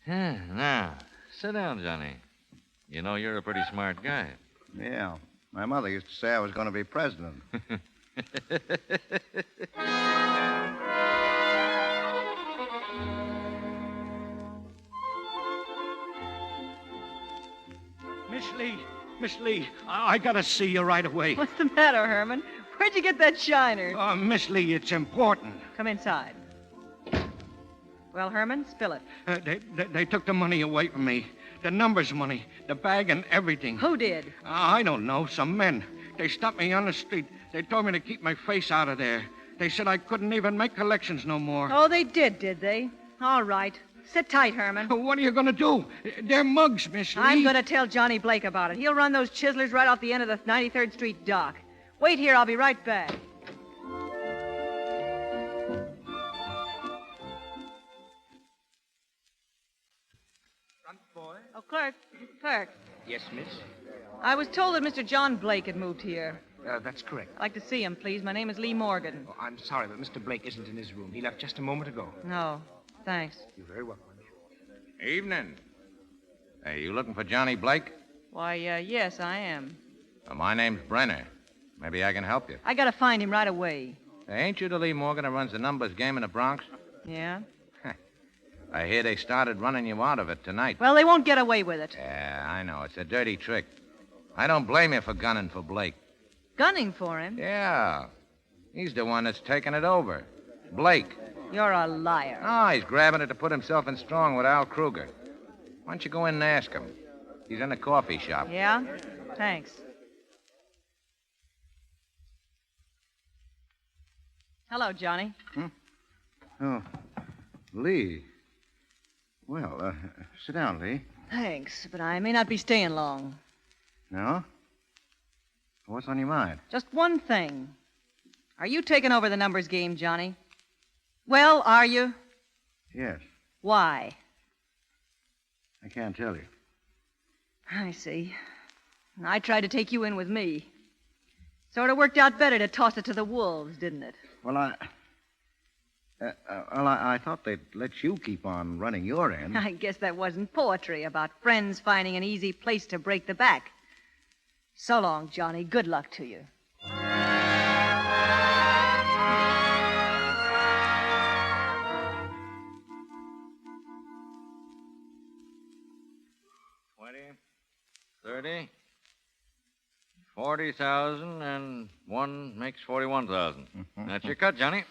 S6: Now, sit down, Johnny. You know you're a pretty smart guy.
S14: Yeah. My mother used to say I was going to be president.
S8: Miss Lee, I gotta see you right away.
S9: What's the matter, Herman? Where'd you get that shiner?
S8: Miss Lee, it's important.
S9: Come inside. Well, Herman, spill it.
S8: They took the money away from me. The numbers money, the bag and everything.
S9: Who did?
S8: I don't know. Some men. They stopped me on the street. They told me to keep my face out of there. They said I couldn't even make collections no more.
S9: Oh, they did they? All right. Sit tight, Herman.
S8: What are you going to do? They're mugs, Miss Lee.
S9: I'm going to tell Johnny Blake about it. He'll run those chiselers right off the end of the 93rd Street dock. Wait here. I'll be right back.
S8: Front boy.
S9: Oh, Clerk.
S10: Yes, miss?
S9: I was told that Mr. John Blake had moved here.
S10: That's correct.
S9: I'd like to see him, please. My name is Lee Morgan.
S10: Oh, I'm sorry, but Mr. Blake isn't in his room. He left just a moment ago.
S9: No, thanks.
S10: You're very welcome.
S19: Evening. Hey, you looking for Johnny Blake?
S9: Why, yes, I am.
S19: My name's Brenner. Maybe I can help you.
S9: I gotta find him right away.
S19: Hey, ain't you the Lee Morgan who runs the numbers game in the Bronx?
S9: Yeah?
S19: I hear they started running you out of it tonight.
S9: Well, they won't get away with it.
S19: Yeah, I know. It's a dirty trick. I don't blame you for gunning for Blake.
S9: Gunning for him?
S19: Yeah. He's the one that's taking it over. Blake.
S9: You're a liar.
S19: Oh, he's grabbing it to put himself in strong with Al Kruger. Why don't you go in and ask him? He's in the coffee shop.
S9: Yeah? Thanks. Hello, Johnny.
S14: Oh, Lee. Well, sit down, Lee.
S9: Thanks, but I may not be staying long.
S14: No? What's on your mind?
S9: Just one thing. Are you taking over the numbers game, Johnny? Well, are you?
S14: Yes.
S9: Why?
S14: I can't tell you.
S9: I see. I tried to take you in with me. Sort of worked out better to toss it to the wolves, didn't it?
S14: Well, I thought they'd let you keep on running your end.
S9: I guess that wasn't poetry about friends finding an easy place to break the back. So long, Johnny. Good luck to you. $20, $30,
S6: 40,000 and one makes 41,000. That's your cut, Johnny.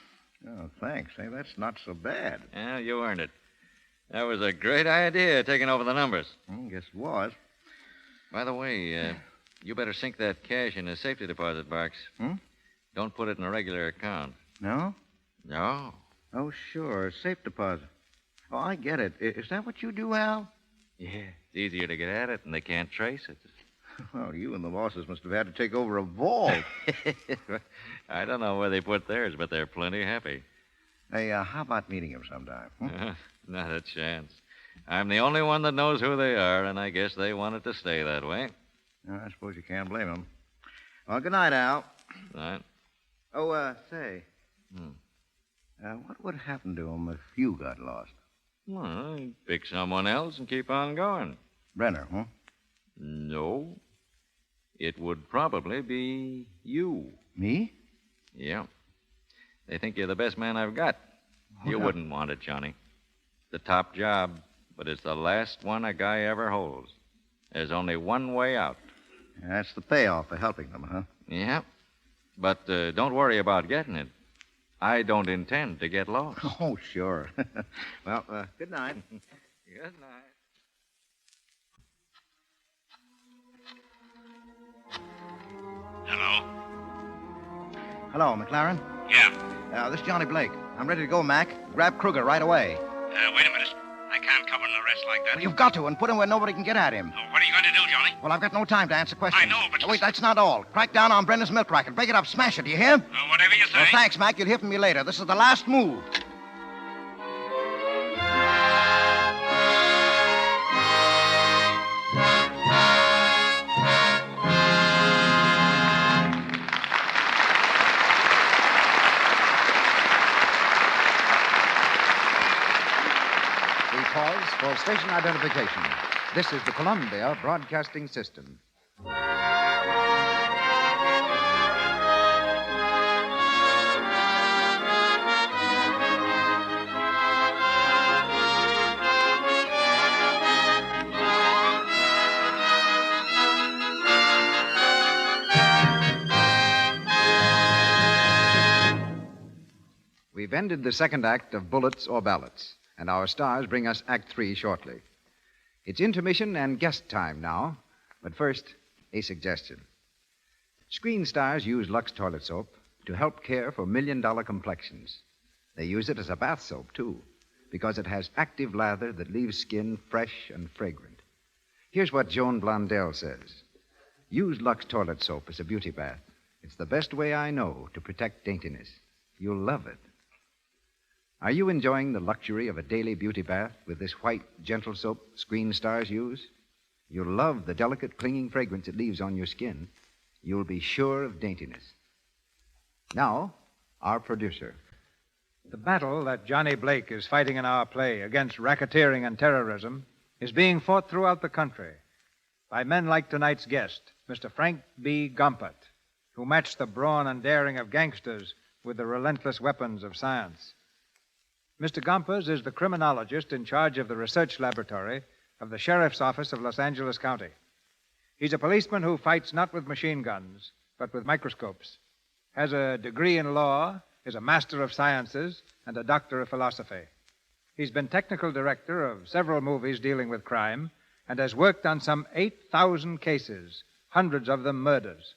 S14: Oh, thanks. Hey, that's not so bad.
S6: Yeah, you earned it. That was a great idea, taking over the numbers.
S14: Guess it was.
S6: By the way, you better sink that cash in a safety deposit box. Don't put it in a regular account.
S14: No?
S6: No.
S14: Oh, sure. Safe deposit. Oh, I get it. Is that what you do, Al?
S6: Yeah, it's easier to get at it, and they can't trace it.
S14: Well, you and the bosses must have had to take over a vault.
S6: I don't know where they put theirs, but they're plenty happy.
S14: Hey, how about meeting him sometime?
S6: Not a chance. I'm the only one that knows who they are, and I guess they want it to stay that way.
S14: I suppose you can't blame them. Well, good night, Al.
S6: Right.
S14: Oh, say. What would happen to him if you got lost?
S6: Well, pick someone else and keep on going.
S14: Brenner, huh?
S6: No. It would probably be you.
S14: Me?
S6: Yeah. They think you're the best man I've got. You wouldn't want it, Johnny. The top job, but it's the last one a guy ever holds. There's only one way out.
S14: That's the payoff for helping them, huh?
S6: Yeah. But don't worry about getting it. I don't intend to get lost.
S14: Oh, sure. Well, good night.
S6: Good night.
S12: Hello?
S14: Hello, McLaren.
S12: Yeah.
S14: This is Johnny Blake. I'm ready to go, Mac. Grab Kruger right away.
S12: Wait a minute. I can't cover an arrest like that.
S14: Well, you've got to, and put him where nobody can get at him.
S12: What are you going to do, Johnny?
S14: Well, I've got no time to answer questions.
S12: I know, but...
S14: Wait, that's not all. Crack down on Brendan's milk racket. Break it up. Smash it, do you hear?
S12: Whatever you say.
S14: Well, thanks, Mac. You'll hear from me later. This is the last move.
S3: Pause for station identification. This is the Columbia Broadcasting System. We've ended the second act of Bullets or Ballots, and our stars bring us Act 3 shortly. It's intermission and guest time now, but first, a suggestion. Screen stars use Lux toilet soap to help care for million-dollar complexions. They use it as a bath soap, too, because it has active lather that leaves skin fresh and fragrant. Here's what Joan Blondell says. Use Lux toilet soap as a beauty bath. It's the best way I know to protect daintiness. You'll love it. Are you enjoying the luxury of a daily beauty bath with this white, gentle soap screen stars use? You'll love the delicate, clinging fragrance it leaves on your skin. You'll be sure of daintiness. Now, our producer.
S4: The battle that Johnny Blake is fighting in our play against racketeering and terrorism is being fought throughout the country by men like tonight's guest, Mr. Frank B. Gumpert, who matched the brawn and daring of gangsters with the relentless weapons of science. Mr. Gompers is the criminologist in charge of the research laboratory of the Sheriff's Office of Los Angeles County. He's a policeman who fights not with machine guns, but with microscopes, has a degree in law, is a master of sciences, and a doctor of philosophy. He's been technical director of several movies dealing with crime and has worked on some 8,000 cases, hundreds of them murders.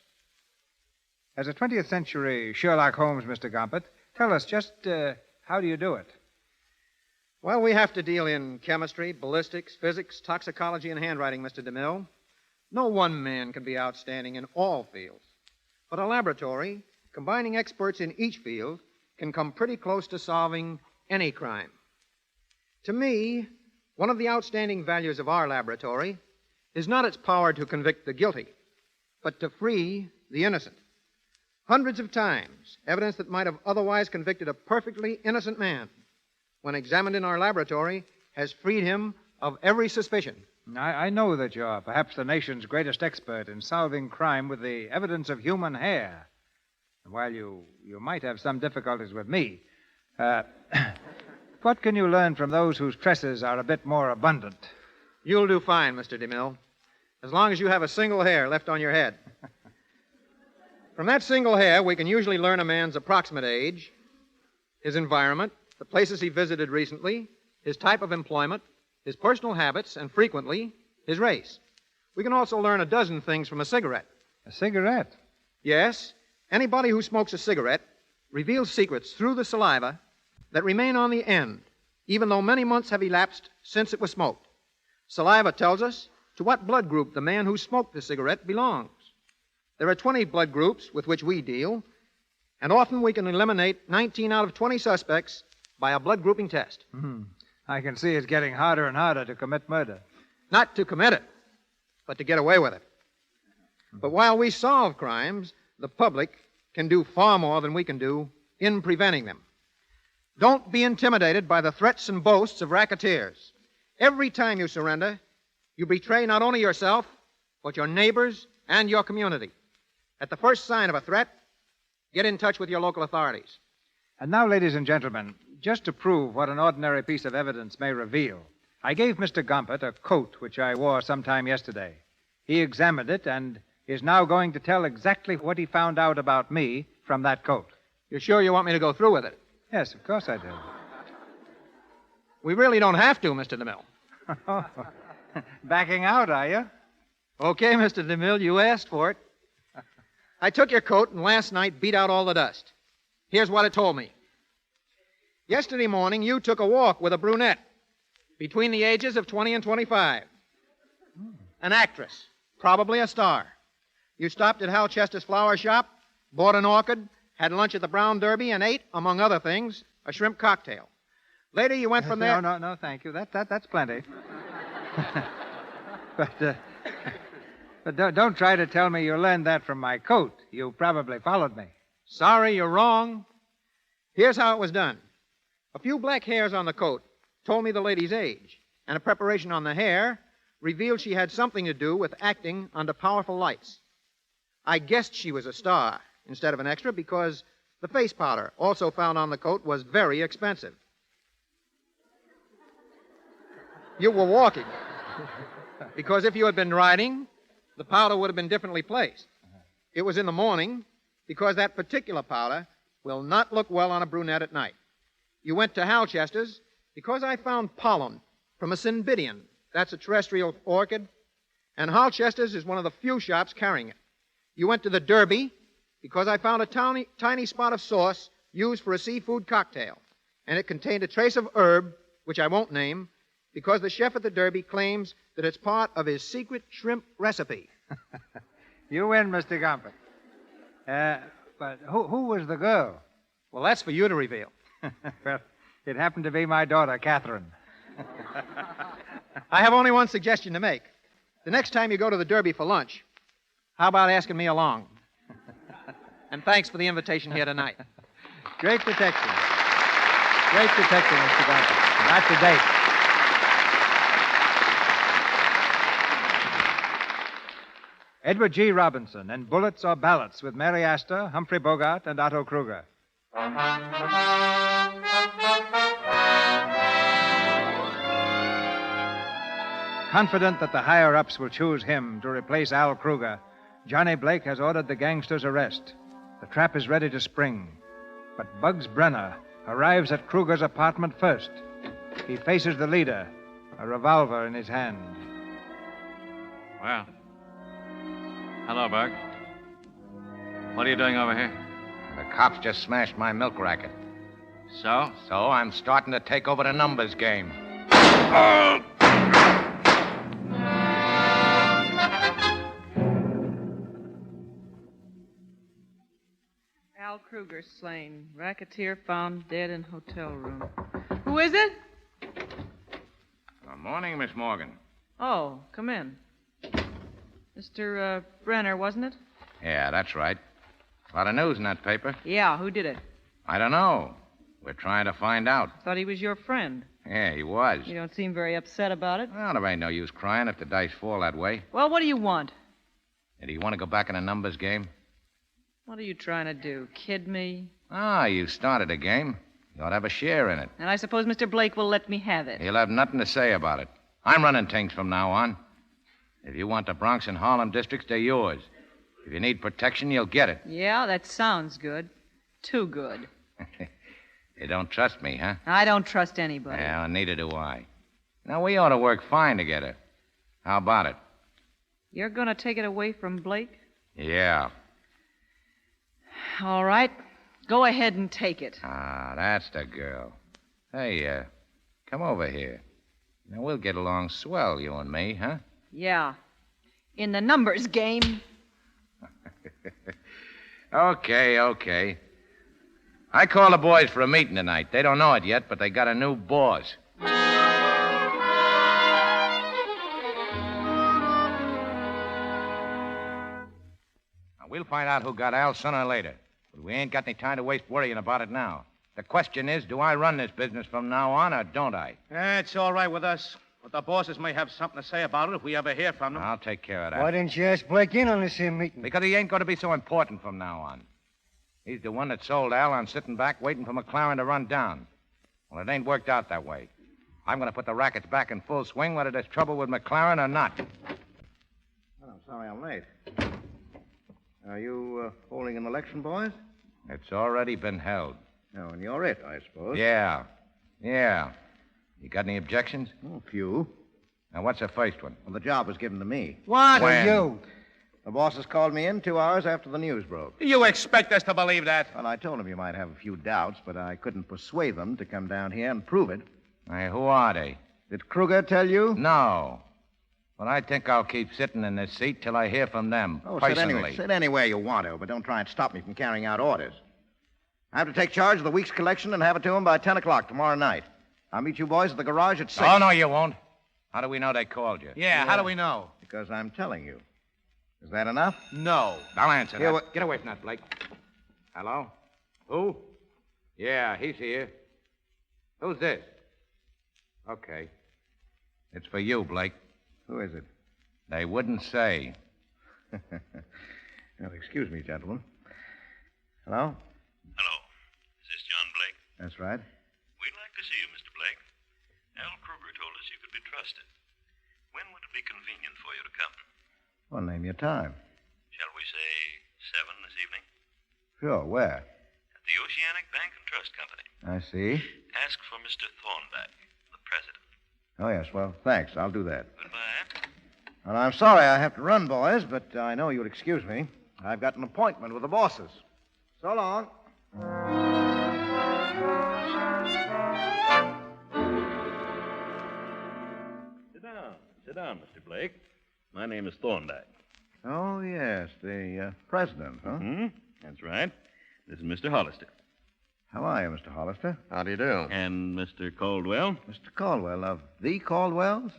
S4: As a 20th century Sherlock Holmes, Mr. Gompert, tell us just how do you do it?
S1: Well, we have to deal in chemistry, ballistics, physics, toxicology, and handwriting, Mr. DeMille. No one man can be outstanding in all fields. But a laboratory, combining experts in each field, can come pretty close to solving any crime. To me, one of the outstanding values of our laboratory is not its power to convict the guilty, but to free the innocent. Hundreds of times, evidence that might have otherwise convicted a perfectly innocent man, when examined in our laboratory, has freed him of every suspicion.
S4: I know that you're perhaps the nation's greatest expert in solving crime with the evidence of human hair. And while you might have some difficulties with me, what can you learn from those whose tresses are a bit more abundant?
S1: You'll do fine, Mr. DeMille, as long as you have a single hair left on your head. From that single hair, we can usually learn a man's approximate age, his environment, the places he visited recently, his type of employment, his personal habits, and frequently, his race. We can also learn a dozen things from a cigarette.
S4: A cigarette?
S1: Yes. Anybody who smokes a cigarette reveals secrets through the saliva that remain on the end, even though many months have elapsed since it was smoked. Saliva tells us to what blood group the man who smoked the cigarette belongs. There are 20 blood groups with which we deal, and often we can eliminate 19 out of 20 suspects by a blood grouping test.
S4: I can see it's getting harder and harder to commit murder.
S1: Not to commit it, but to get away with it. But while we solve crimes, the public can do far more than we can do in preventing them. Don't be intimidated by the threats and boasts of racketeers. Every time you surrender, you betray not only yourself, but your neighbors and your community. At the first sign of a threat, get in touch with your local authorities.
S4: And now, ladies and gentlemen, just to prove what an ordinary piece of evidence may reveal, I gave Mr. Gompert a coat which I wore sometime yesterday. He examined it and is now going to tell exactly what he found out about me from that coat.
S1: You're sure you want me to go through with it?
S4: Yes, of course I do.
S1: We really don't have to, Mr. DeMille.
S4: Backing out, are you?
S1: Okay, Mr. DeMille, you asked for it. I took your coat and last night beat out all the dust. Here's what it told me. Yesterday morning, you took a walk with a brunette between the ages of 20 and 25. An actress, probably a star. You stopped at Hal Chester's flower shop, bought an orchid, had lunch at the Brown Derby, and ate, among other things, a shrimp cocktail. Later, you went from there...
S4: No, thank you. That's plenty. But don't try to tell me you learned that from my coat. You probably followed me.
S1: Sorry, you're wrong. Here's how it was done. A few black hairs on the coat told me the lady's age, and a preparation on the hair revealed she had something to do with acting under powerful lights. I guessed she was a star instead of an extra because the face powder also found on the coat was very expensive. You were walking. Because if you had been riding, the powder would have been differently placed. It was in the morning because that particular powder will not look well on a brunette at night. You went to Hal Chester's because I found pollen from a cymbidium. That's a terrestrial orchid. And Hal Chester's is one of the few shops carrying it. You went to the Derby because I found a tiny spot of sauce used for a seafood cocktail. And it contained a trace of herb, which I won't name, because the chef at the Derby claims that it's part of his secret shrimp recipe.
S4: You win, Mr. Gompert. But who was the girl?
S1: Well, that's for you to reveal.
S4: Well, it happened to be my daughter, Catherine.
S1: I have only one suggestion to make. The next time you go to the Derby for lunch, how about asking me along? And thanks for the invitation here tonight.
S4: Great detection. Great detection, Mr. Gompert. Not to date. Edward G. Robinson in Bullets or Ballots with Mary Astor, Humphrey Bogart, and Otto Kruger. Confident that the higher-ups will choose him to replace Al Kruger, Johnny Blake has ordered the gangster's arrest. The trap is ready to spring. But Bugs Brenner arrives at Kruger's apartment first. He faces the leader, a revolver in his hand.
S6: Well, hello, Bug. What are you doing over here?
S3: The cops just smashed my milk racket.
S6: So?
S3: So I'm starting to take over the numbers game.
S2: Al Kruger slain. Racketeer found dead in hotel room. Who is it?
S11: Good morning, Miss Morgan.
S2: Oh, come in. Mr. Brenner, wasn't it?
S3: Yeah, that's right. A lot of news in that paper.
S2: Yeah, who did it?
S3: I don't know. We're trying to find out.
S2: Thought he was your friend.
S3: Yeah, he was.
S2: You don't seem very upset about it.
S3: Well, there ain't no use crying if the dice fall that way.
S2: Well, what do you want?
S3: And do you want to go back in a numbers game?
S2: What are you trying to do? Kid me?
S3: Ah, you started a game. You ought to have a share in it.
S2: And I suppose Mr. Blake will let me have it.
S3: He'll have nothing to say about it. I'm running things from now on. If you want the Bronx and Harlem districts, they're yours. If you need protection, you'll get it.
S2: Yeah, that sounds good. Too good.
S3: You don't trust me, huh?
S2: I don't trust anybody.
S3: Well, neither do I. Now, we ought to work fine together. How about it?
S2: You're going to take it away from Blake?
S3: Yeah.
S2: All right. Go ahead and take it.
S3: Ah, that's the girl. Hey, come over here. Now, we'll get along swell, you and me, huh?
S2: Yeah. In the numbers game.
S3: Okay. I called the boys for a meeting tonight. They don't know it yet, but they got a new boss. Now, we'll find out who got Al sooner or later. But we ain't got any time to waste worrying about it now. The question is, do I run this business from now on, or don't I?
S19: It's all right with us. But the bosses may have something to say about it if we ever hear from them.
S3: I'll take care of that.
S15: Why didn't you ask Blake in on this here meeting?
S3: Because he ain't going to be so important from now on. He's the one that sold Al on sitting back waiting for McLaren to run down. Well, it ain't worked out that way. I'm going to put the rackets back in full swing, whether there's trouble with McLaren or not.
S14: Well, I'm sorry I'm late. Are you holding an election, boys?
S3: It's already been held.
S14: Oh, and you're it, I suppose.
S3: Yeah. You got any objections?
S14: Oh, a few.
S3: Now, what's the first one?
S14: Well, the job was given to me.
S19: What?
S3: When?
S15: You.
S14: The bosses called me in 2 hours after the news broke.
S19: You expect us to believe that?
S14: Well, I told them you might have a few doubts, but I couldn't persuade them to come down here and prove it.
S3: Hey, who are they?
S14: Did Kruger tell you?
S3: No. But I think I'll keep sitting in this seat till I hear from them, personally.
S14: Sit anywhere you want to, but don't try and stop me from carrying out orders. I have to take charge of the week's collection and have it to them by 10 o'clock tomorrow night. I'll meet you boys at the garage at 6.
S3: Oh, no, you won't. How do we know they called you?
S19: Yeah, how do we know?
S14: Because I'm telling you. Is that enough?
S19: No.
S3: I'll answer
S14: Here,
S3: that. Get away from that, Blake. Hello? Who? Yeah, he's here. Who's this? Okay. It's for you, Blake.
S14: Who is it?
S3: They wouldn't say.
S14: Well, excuse me, gentlemen. Hello?
S12: Hello. Is this John Blake?
S14: That's right.
S12: We'd like to see you, Mr. Blake. Al Kruger told us you could be trusted. When would it be convenient for you to come?
S14: Well, name your time.
S12: Shall we say 7 this evening?
S14: Sure, where?
S12: At the Oceanic Bank and Trust Company.
S14: I see.
S12: Ask for Mr. Thornback, the president.
S14: Oh, yes, well, thanks. I'll do that.
S12: Goodbye.
S14: Well, I'm sorry I have to run, boys, but I know you'll excuse me. I've got an appointment with the bosses. So long.
S12: Sit down, Mr. Blake. My name is Thornback.
S14: Oh, yes, the president, huh?
S12: Hmm? That's right. This is Mr. Hollister.
S14: How are you, Mr. Hollister?
S12: How do you do? And Mr. Caldwell.
S14: Mr. Caldwell, of the Caldwells?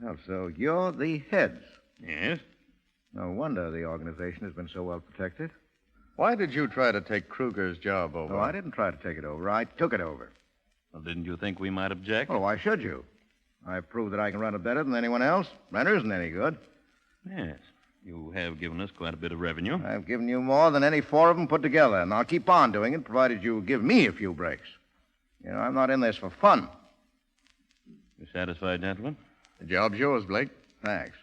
S14: Well, so you're the heads.
S12: Yes.
S14: No wonder the organization has been so well protected.
S13: Why did you try to take Kruger's job over?
S14: Oh, I didn't try to take it over. I took it over.
S12: Well, didn't you think we might object?
S14: Well, why should you? I've proved that I can run it better than anyone else. Renter isn't any good.
S12: Yes. You have given us quite a bit of revenue.
S14: I've given you more than any 4 of them put together, and I'll keep on doing it, provided you give me a few breaks. You know, I'm not in this for fun.
S12: You satisfied, gentlemen?
S13: The job's yours, Blake.
S14: Thanks.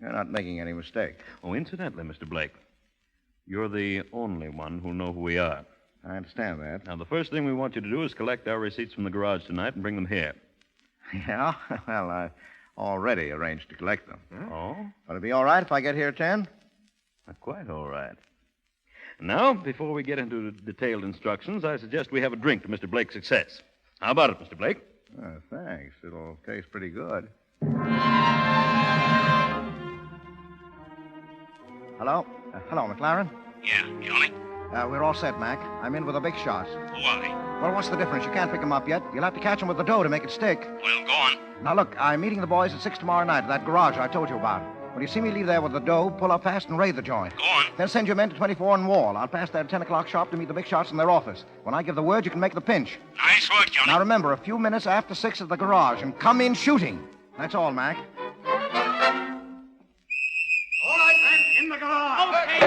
S14: You're not making any mistake.
S12: Oh, incidentally, Mr. Blake, you're the only one who'll know who we are.
S14: I understand that.
S12: Now, the first thing we want you to do is collect our receipts from the garage tonight and bring them here.
S14: Yeah? Well, I already arranged to collect them.
S12: Oh?
S14: Will it be all right if I get here at 10?
S12: Quite all right. Now, before we get into the detailed instructions, I suggest we have a drink to Mr. Blake's success. How about it, Mr. Blake?
S14: Oh, thanks. It'll taste pretty good. Hello? Hello, McLaren?
S20: Yeah, Johnny?
S14: We're all set, Mac. I'm in with the big shots.
S20: Who are they?
S14: Well, what's the difference? You can't pick them up yet. You'll have to catch them with the dough to make it stick.
S20: Well, go on.
S14: Now, look, I'm meeting the boys at 6 tomorrow night at that garage I told you about. When you see me leave there with the dough, pull up fast and raid the joint.
S20: Go on.
S14: Then send your men to 24 and Wall. I'll pass there at 10 o'clock sharp to meet the big shots in their office. When I give the word, you can make the pinch.
S20: Nice work, Johnny.
S14: Now, remember, a few minutes after 6 at the garage, and come in shooting. That's all, Mac.
S20: All right, then, in the garage. Okay.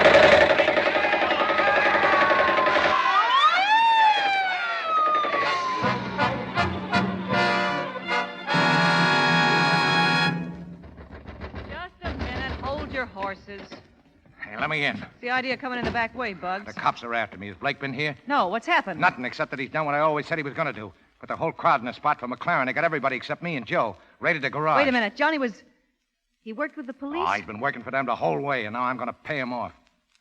S2: Just a minute. Hold your horses.
S5: Hey, let me in.
S2: What's the idea of coming in the back way, Bugs?
S5: The cops are after me. Has Blake been here?
S2: No, what's happened?
S5: Nothing, except that he's done what I always said he was going to do. Put the whole crowd in a spot for McLaren. They got everybody except me and Joe. Raided the garage.
S9: Wait a minute. Johnny was... He worked with the police?
S5: Oh, he's been working for them the whole way, and now I'm going to pay him off.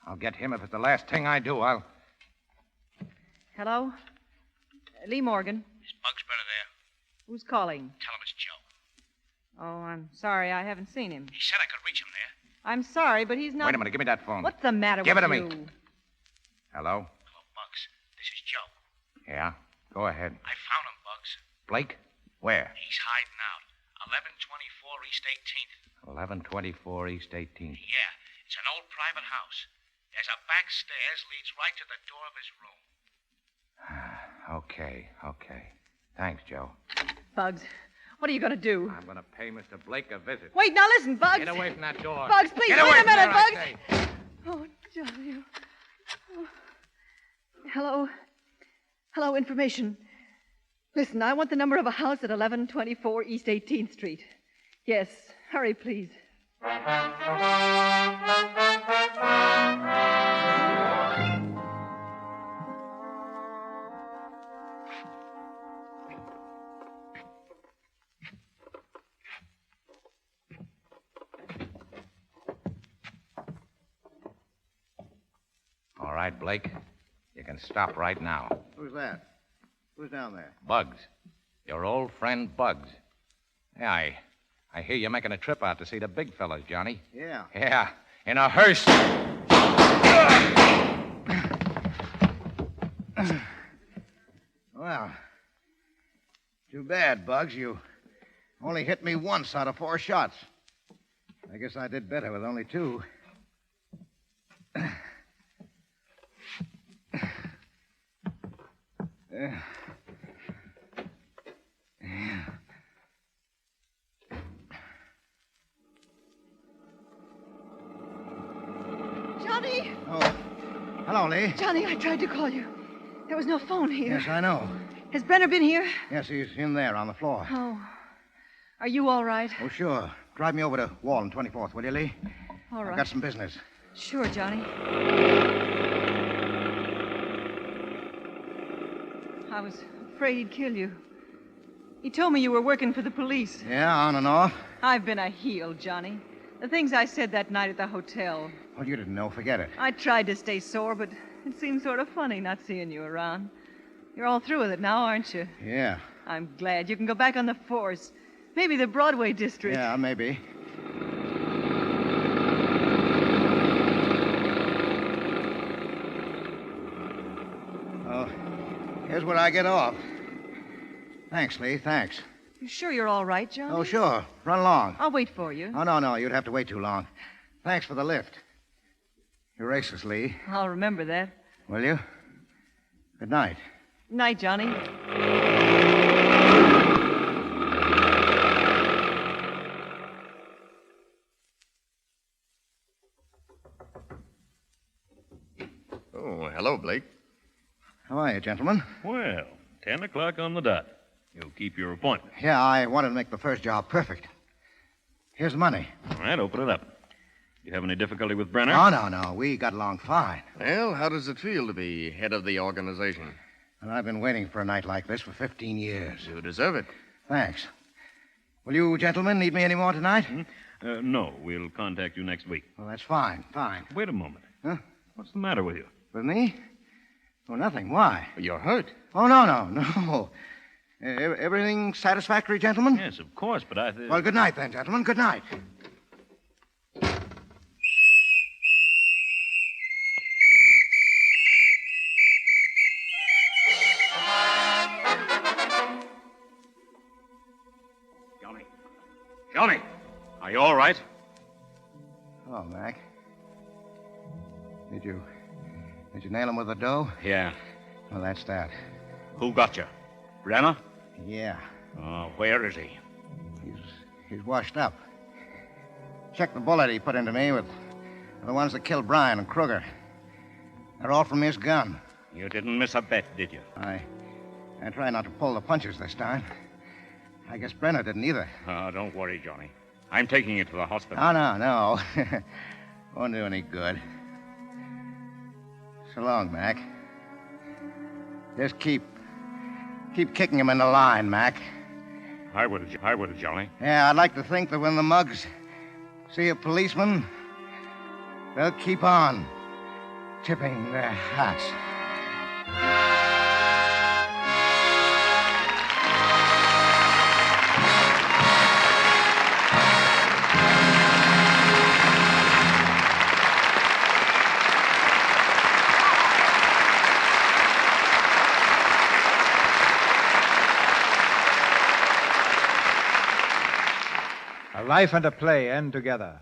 S5: I'll get him if it's the last thing I do.
S9: Hello? Lee Morgan.
S20: Is Bugs better there?
S9: Who's calling?
S20: Tell him it's Joe.
S9: Oh, I'm sorry. I haven't seen him.
S20: He said I could reach him there.
S9: I'm sorry, but he's not...
S5: Wait a minute. Give me that phone.
S9: What's the matter
S5: Give
S9: with
S5: it to
S9: you?
S5: me. Hello?
S20: Hello, Bugs. This is Joe.
S5: Yeah? Go ahead.
S20: I found him, Bugs.
S5: Blake? Where?
S20: He's hiding out. 1124 East 18th.
S5: 1124 East 18th.
S20: Yeah, it's an old private house. There's a back stairs leads right to the door of his room.
S5: Okay. Thanks, Joe.
S9: Bugs, what are you going to do?
S5: I'm going to pay Mr. Blake a visit.
S9: Wait, now listen, Bugs.
S5: Get away from that door.
S9: Bugs, please,
S5: Get away
S9: wait a
S5: from
S9: minute,
S5: there, I
S9: Bugs.
S5: say.
S9: Oh, Johnny. Oh. Hello, information. Listen, I want the number of a house at 1124 East 18th Street. Yes, hurry, please.
S5: All right, Blake. You can stop right now.
S14: Who's that? Who's down there?
S5: Bugs. Your old friend Bugs. Yeah, I hear you're making a trip out to see the big fellas, Johnny.
S14: Yeah.
S5: Yeah, in a hearse.
S14: Well, too bad, Bugs. You only hit me once out of 4 shots. I guess I did better with only 2.
S9: Johnny!
S14: Oh, hello, Lee.
S9: Johnny, I tried to call you. There was no phone here.
S14: Yes, I know.
S9: Has Brenner been here?
S14: Yes, he's in there on the floor.
S9: Oh. Are you all right?
S14: Oh, sure. Drive me over to Wall and 24th, will you, Lee?
S9: All right.
S14: I've got some business.
S9: Sure, Johnny. I was afraid he'd kill you. He told me you were working for the police.
S14: Yeah, on and off.
S9: I've been a heel, Johnny. The things I said that night at the hotel.
S14: Well, you didn't know. Forget it.
S9: I tried to stay sore, but it seemed sort of funny not seeing you around. You're all through with it now, aren't you?
S14: Yeah.
S9: I'm glad. You can go back on the force. Maybe the Broadway district.
S14: Yeah, maybe. Oh, here's where I get off. Thanks, Lee. Thanks.
S9: You sure you're all right, Johnny?
S14: Oh, sure. Run along.
S9: I'll wait for you.
S14: Oh, no. You'd have to wait too long. Thanks for the lift. You're racist, Lee.
S9: I'll remember that.
S14: Will you? Good night.
S9: Night, Johnny.
S13: Oh, hello, Blake.
S14: How are you, gentlemen?
S12: Well, 10 o'clock on the dot. You'll keep your appointment.
S14: Yeah, I wanted to make the first job perfect. Here's the money.
S12: All right, open it up. You have any difficulty with Brenner?
S14: Oh, no. We got along fine.
S13: Well, how does it feel to be head of the organization?
S14: And I've been waiting for a night like this for 15 years.
S13: You deserve it.
S14: Thanks. Will you gentlemen need me any more tonight?
S12: No, we'll contact you next week.
S14: Well, that's fine.
S12: Wait a moment.
S14: Huh?
S12: What's the matter with you?
S14: With me? Oh, nothing. Why?
S13: You're hurt.
S14: Oh, no. Everything satisfactory, gentlemen?
S12: Yes, of course, but I...
S14: Well, good night, then, gentlemen. Good night.
S19: Johnny, are you all right?
S14: Hello, Mac. Did you nail him with the dough?
S19: Yeah.
S14: Well, that's that.
S19: Who got you? Brenner?
S14: Yeah.
S19: Oh, where is he?
S14: He's washed up. Check the bullet he put into me with the ones that killed Bryan and Kruger. They're all from his gun.
S19: You didn't miss a bet, did you?
S14: I try not to pull the punches this time. I guess Brenner didn't either.
S19: Oh, don't worry, Johnny. I'm taking you to the hospital.
S14: Oh, no. Won't do any good. So long, Mac. Just keep kicking him in the line, Mac.
S11: I would, Johnny.
S14: Yeah, I'd like to think that when the mugs see a policeman, they'll keep on tipping their hats.
S4: A life and a play end together.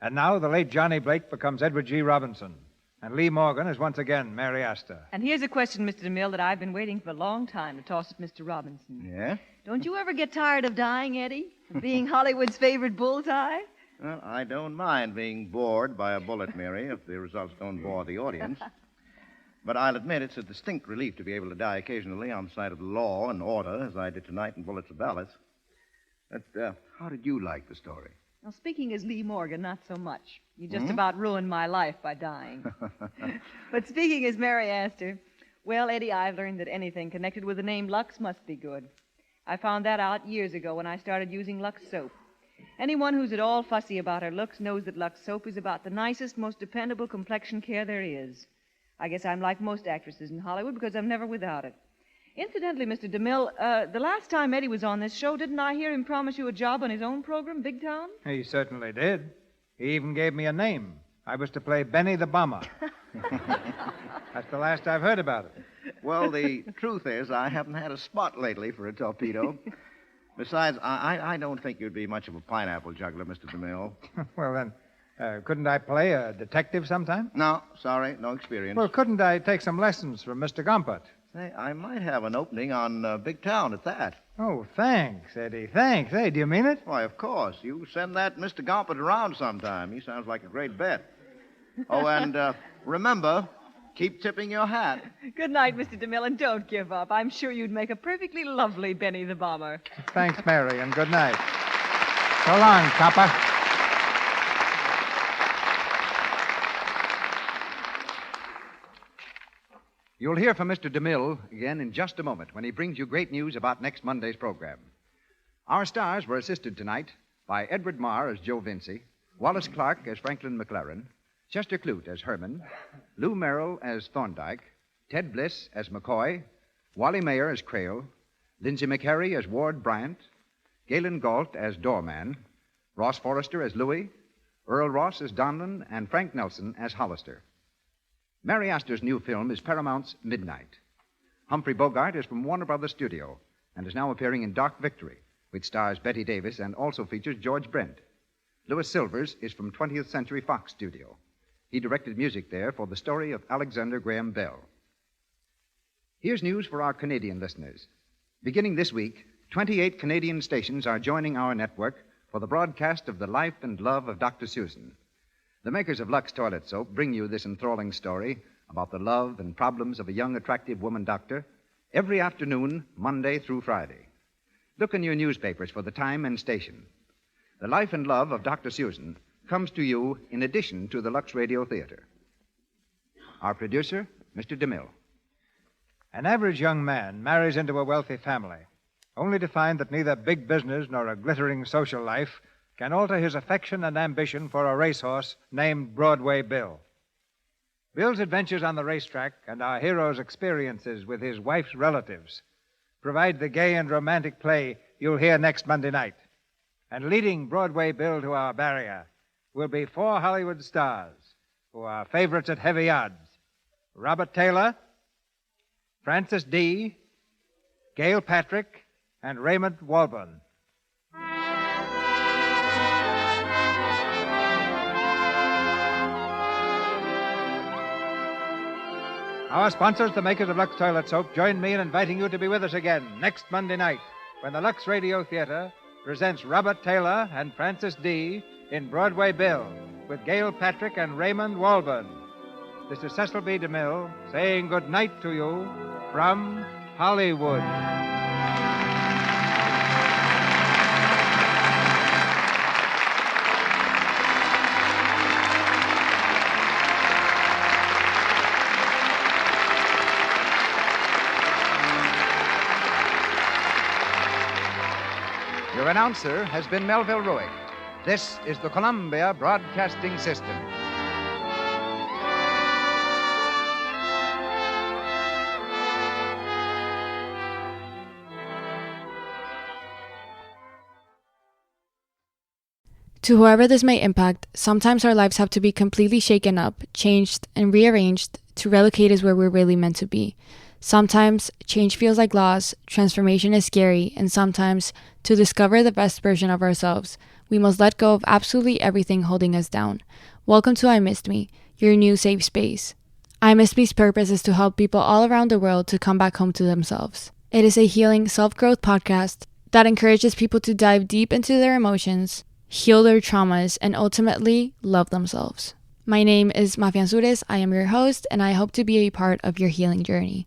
S4: And now the late Johnny Blake becomes Edward G. Robinson. And Lee Morgan is once again Mary Astor.
S9: And here's a question, Mr. DeMille, that I've been waiting for a long time to toss at Mr. Robinson.
S14: Yeah?
S9: Don't you ever get tired of dying, Eddie? Of being Hollywood's favorite bullseye?
S14: Well, I don't mind being bored by a bullet, Mary, if the results don't bore the audience. But I'll admit it's a distinct relief to be able to die occasionally on the side of law and order, as I did tonight in Bullets or Ballots. But how did you like the story?
S9: Well, speaking as Lee Morgan, not so much. You just about ruined my life by dying. But speaking as Mary Astor, well, Eddie, I've learned that anything connected with the name Lux must be good. I found that out years ago when I started using Lux soap. Anyone who's at all fussy about her looks knows that Lux soap is about the nicest, most dependable complexion care there is. I guess I'm like most actresses in Hollywood because I'm never without it. Incidentally, Mr. DeMille, the last time Eddie was on this show, didn't I hear him promise you a job on his own program, Big Town?
S4: He certainly did. He even gave me a name. I was to play Benny the Bomber. That's the last I've heard about it.
S14: Well, the truth is, I haven't had a spot lately for a torpedo. Besides, I don't think you'd be much of a pineapple juggler, Mr. DeMille.
S4: Well, then, couldn't I play a detective sometime?
S14: No, sorry, no experience.
S4: Well, couldn't I take some lessons from Mr. Gompert?
S14: Say, I might have an opening on Big Town at that.
S4: Oh, thanks, Eddie. Thanks. Hey, do you mean it?
S14: Why, of course. You send that Mr. Gompert around sometime. He sounds like a great bet. Oh, and remember, keep tipping your hat.
S9: Good night, Mr. DeMille, and don't give up. I'm sure you'd make a perfectly lovely Benny the Bomber.
S4: Thanks, Mary, and good night. So long, copper.
S3: You'll hear from Mr. DeMille again in just a moment when he brings you great news about next Monday's program. Our stars were assisted tonight by Edward Marr as Joe Vinci, Wallace Clark as Franklin McLaren, Chester Clute as Herman, Lou Merrill as Thorndyke, Ted Bliss as McCoy, Wally Mayer as Crail, Lindsay McHarry as Ward Bryant, Galen Galt as Doorman, Ross Forrester as Louis, Earl Ross as Donlin, and Frank Nelson as Hollister. Mary Astor's new film is Paramount's Midnight. Humphrey Bogart is from Warner Brothers Studio and is now appearing in Dark Victory, which stars Bette Davis and also features George Brent. Louis Silvers is from 20th Century Fox Studio. He directed music there for the story of Alexander Graham Bell. Here's news for our Canadian listeners. Beginning this week, 28 Canadian stations are joining our network for the broadcast of the life and love of Dr. Susan. The makers of Lux Toilet Soap bring you this enthralling story about the love and problems of a young, attractive woman doctor every afternoon, Monday through Friday. Look in your newspapers for the time and station. The life and love of Dr. Susan comes to you in addition to the Lux Radio Theater. Our producer, Mr. DeMille.
S4: An average young man marries into a wealthy family, only to find that neither big business nor a glittering social life can alter his affection and ambition for a racehorse named Broadway Bill. Bill's adventures on the racetrack and our hero's experiences with his wife's relatives provide the gay and romantic play you'll hear next Monday night. And leading Broadway Bill to our barrier will be 4 Hollywood stars who are favorites at heavy odds: Robert Taylor, Francis D., Gail Patrick, and Raymond Walburn. Our sponsors, the makers of Lux Toilet Soap, join me in inviting you to be with us again next Monday night when the Lux Radio Theater presents Robert Taylor and Francis D. in Broadway Bill with Gail Patrick and Raymond Walburn. This is Cecil B. DeMille saying good night to you from Hollywood.
S3: announcer has been Melville Ruick. This is the Columbia Broadcasting System.
S18: To whoever this may impact, sometimes our lives have to be completely shaken up, changed, and rearranged to relocate us where we're really meant to be. Sometimes change feels like loss, transformation is scary, and sometimes, to discover the best version of ourselves, we must let go of absolutely everything holding us down. Welcome to I Missed Me, your new safe space. I Missed Me's purpose is to help people all around the world to come back home to themselves. It is a healing self-growth podcast that encourages people to dive deep into their emotions, heal their traumas, and ultimately love themselves. My name is Mafian Sures. I am your host, and I hope to be a part of your healing journey.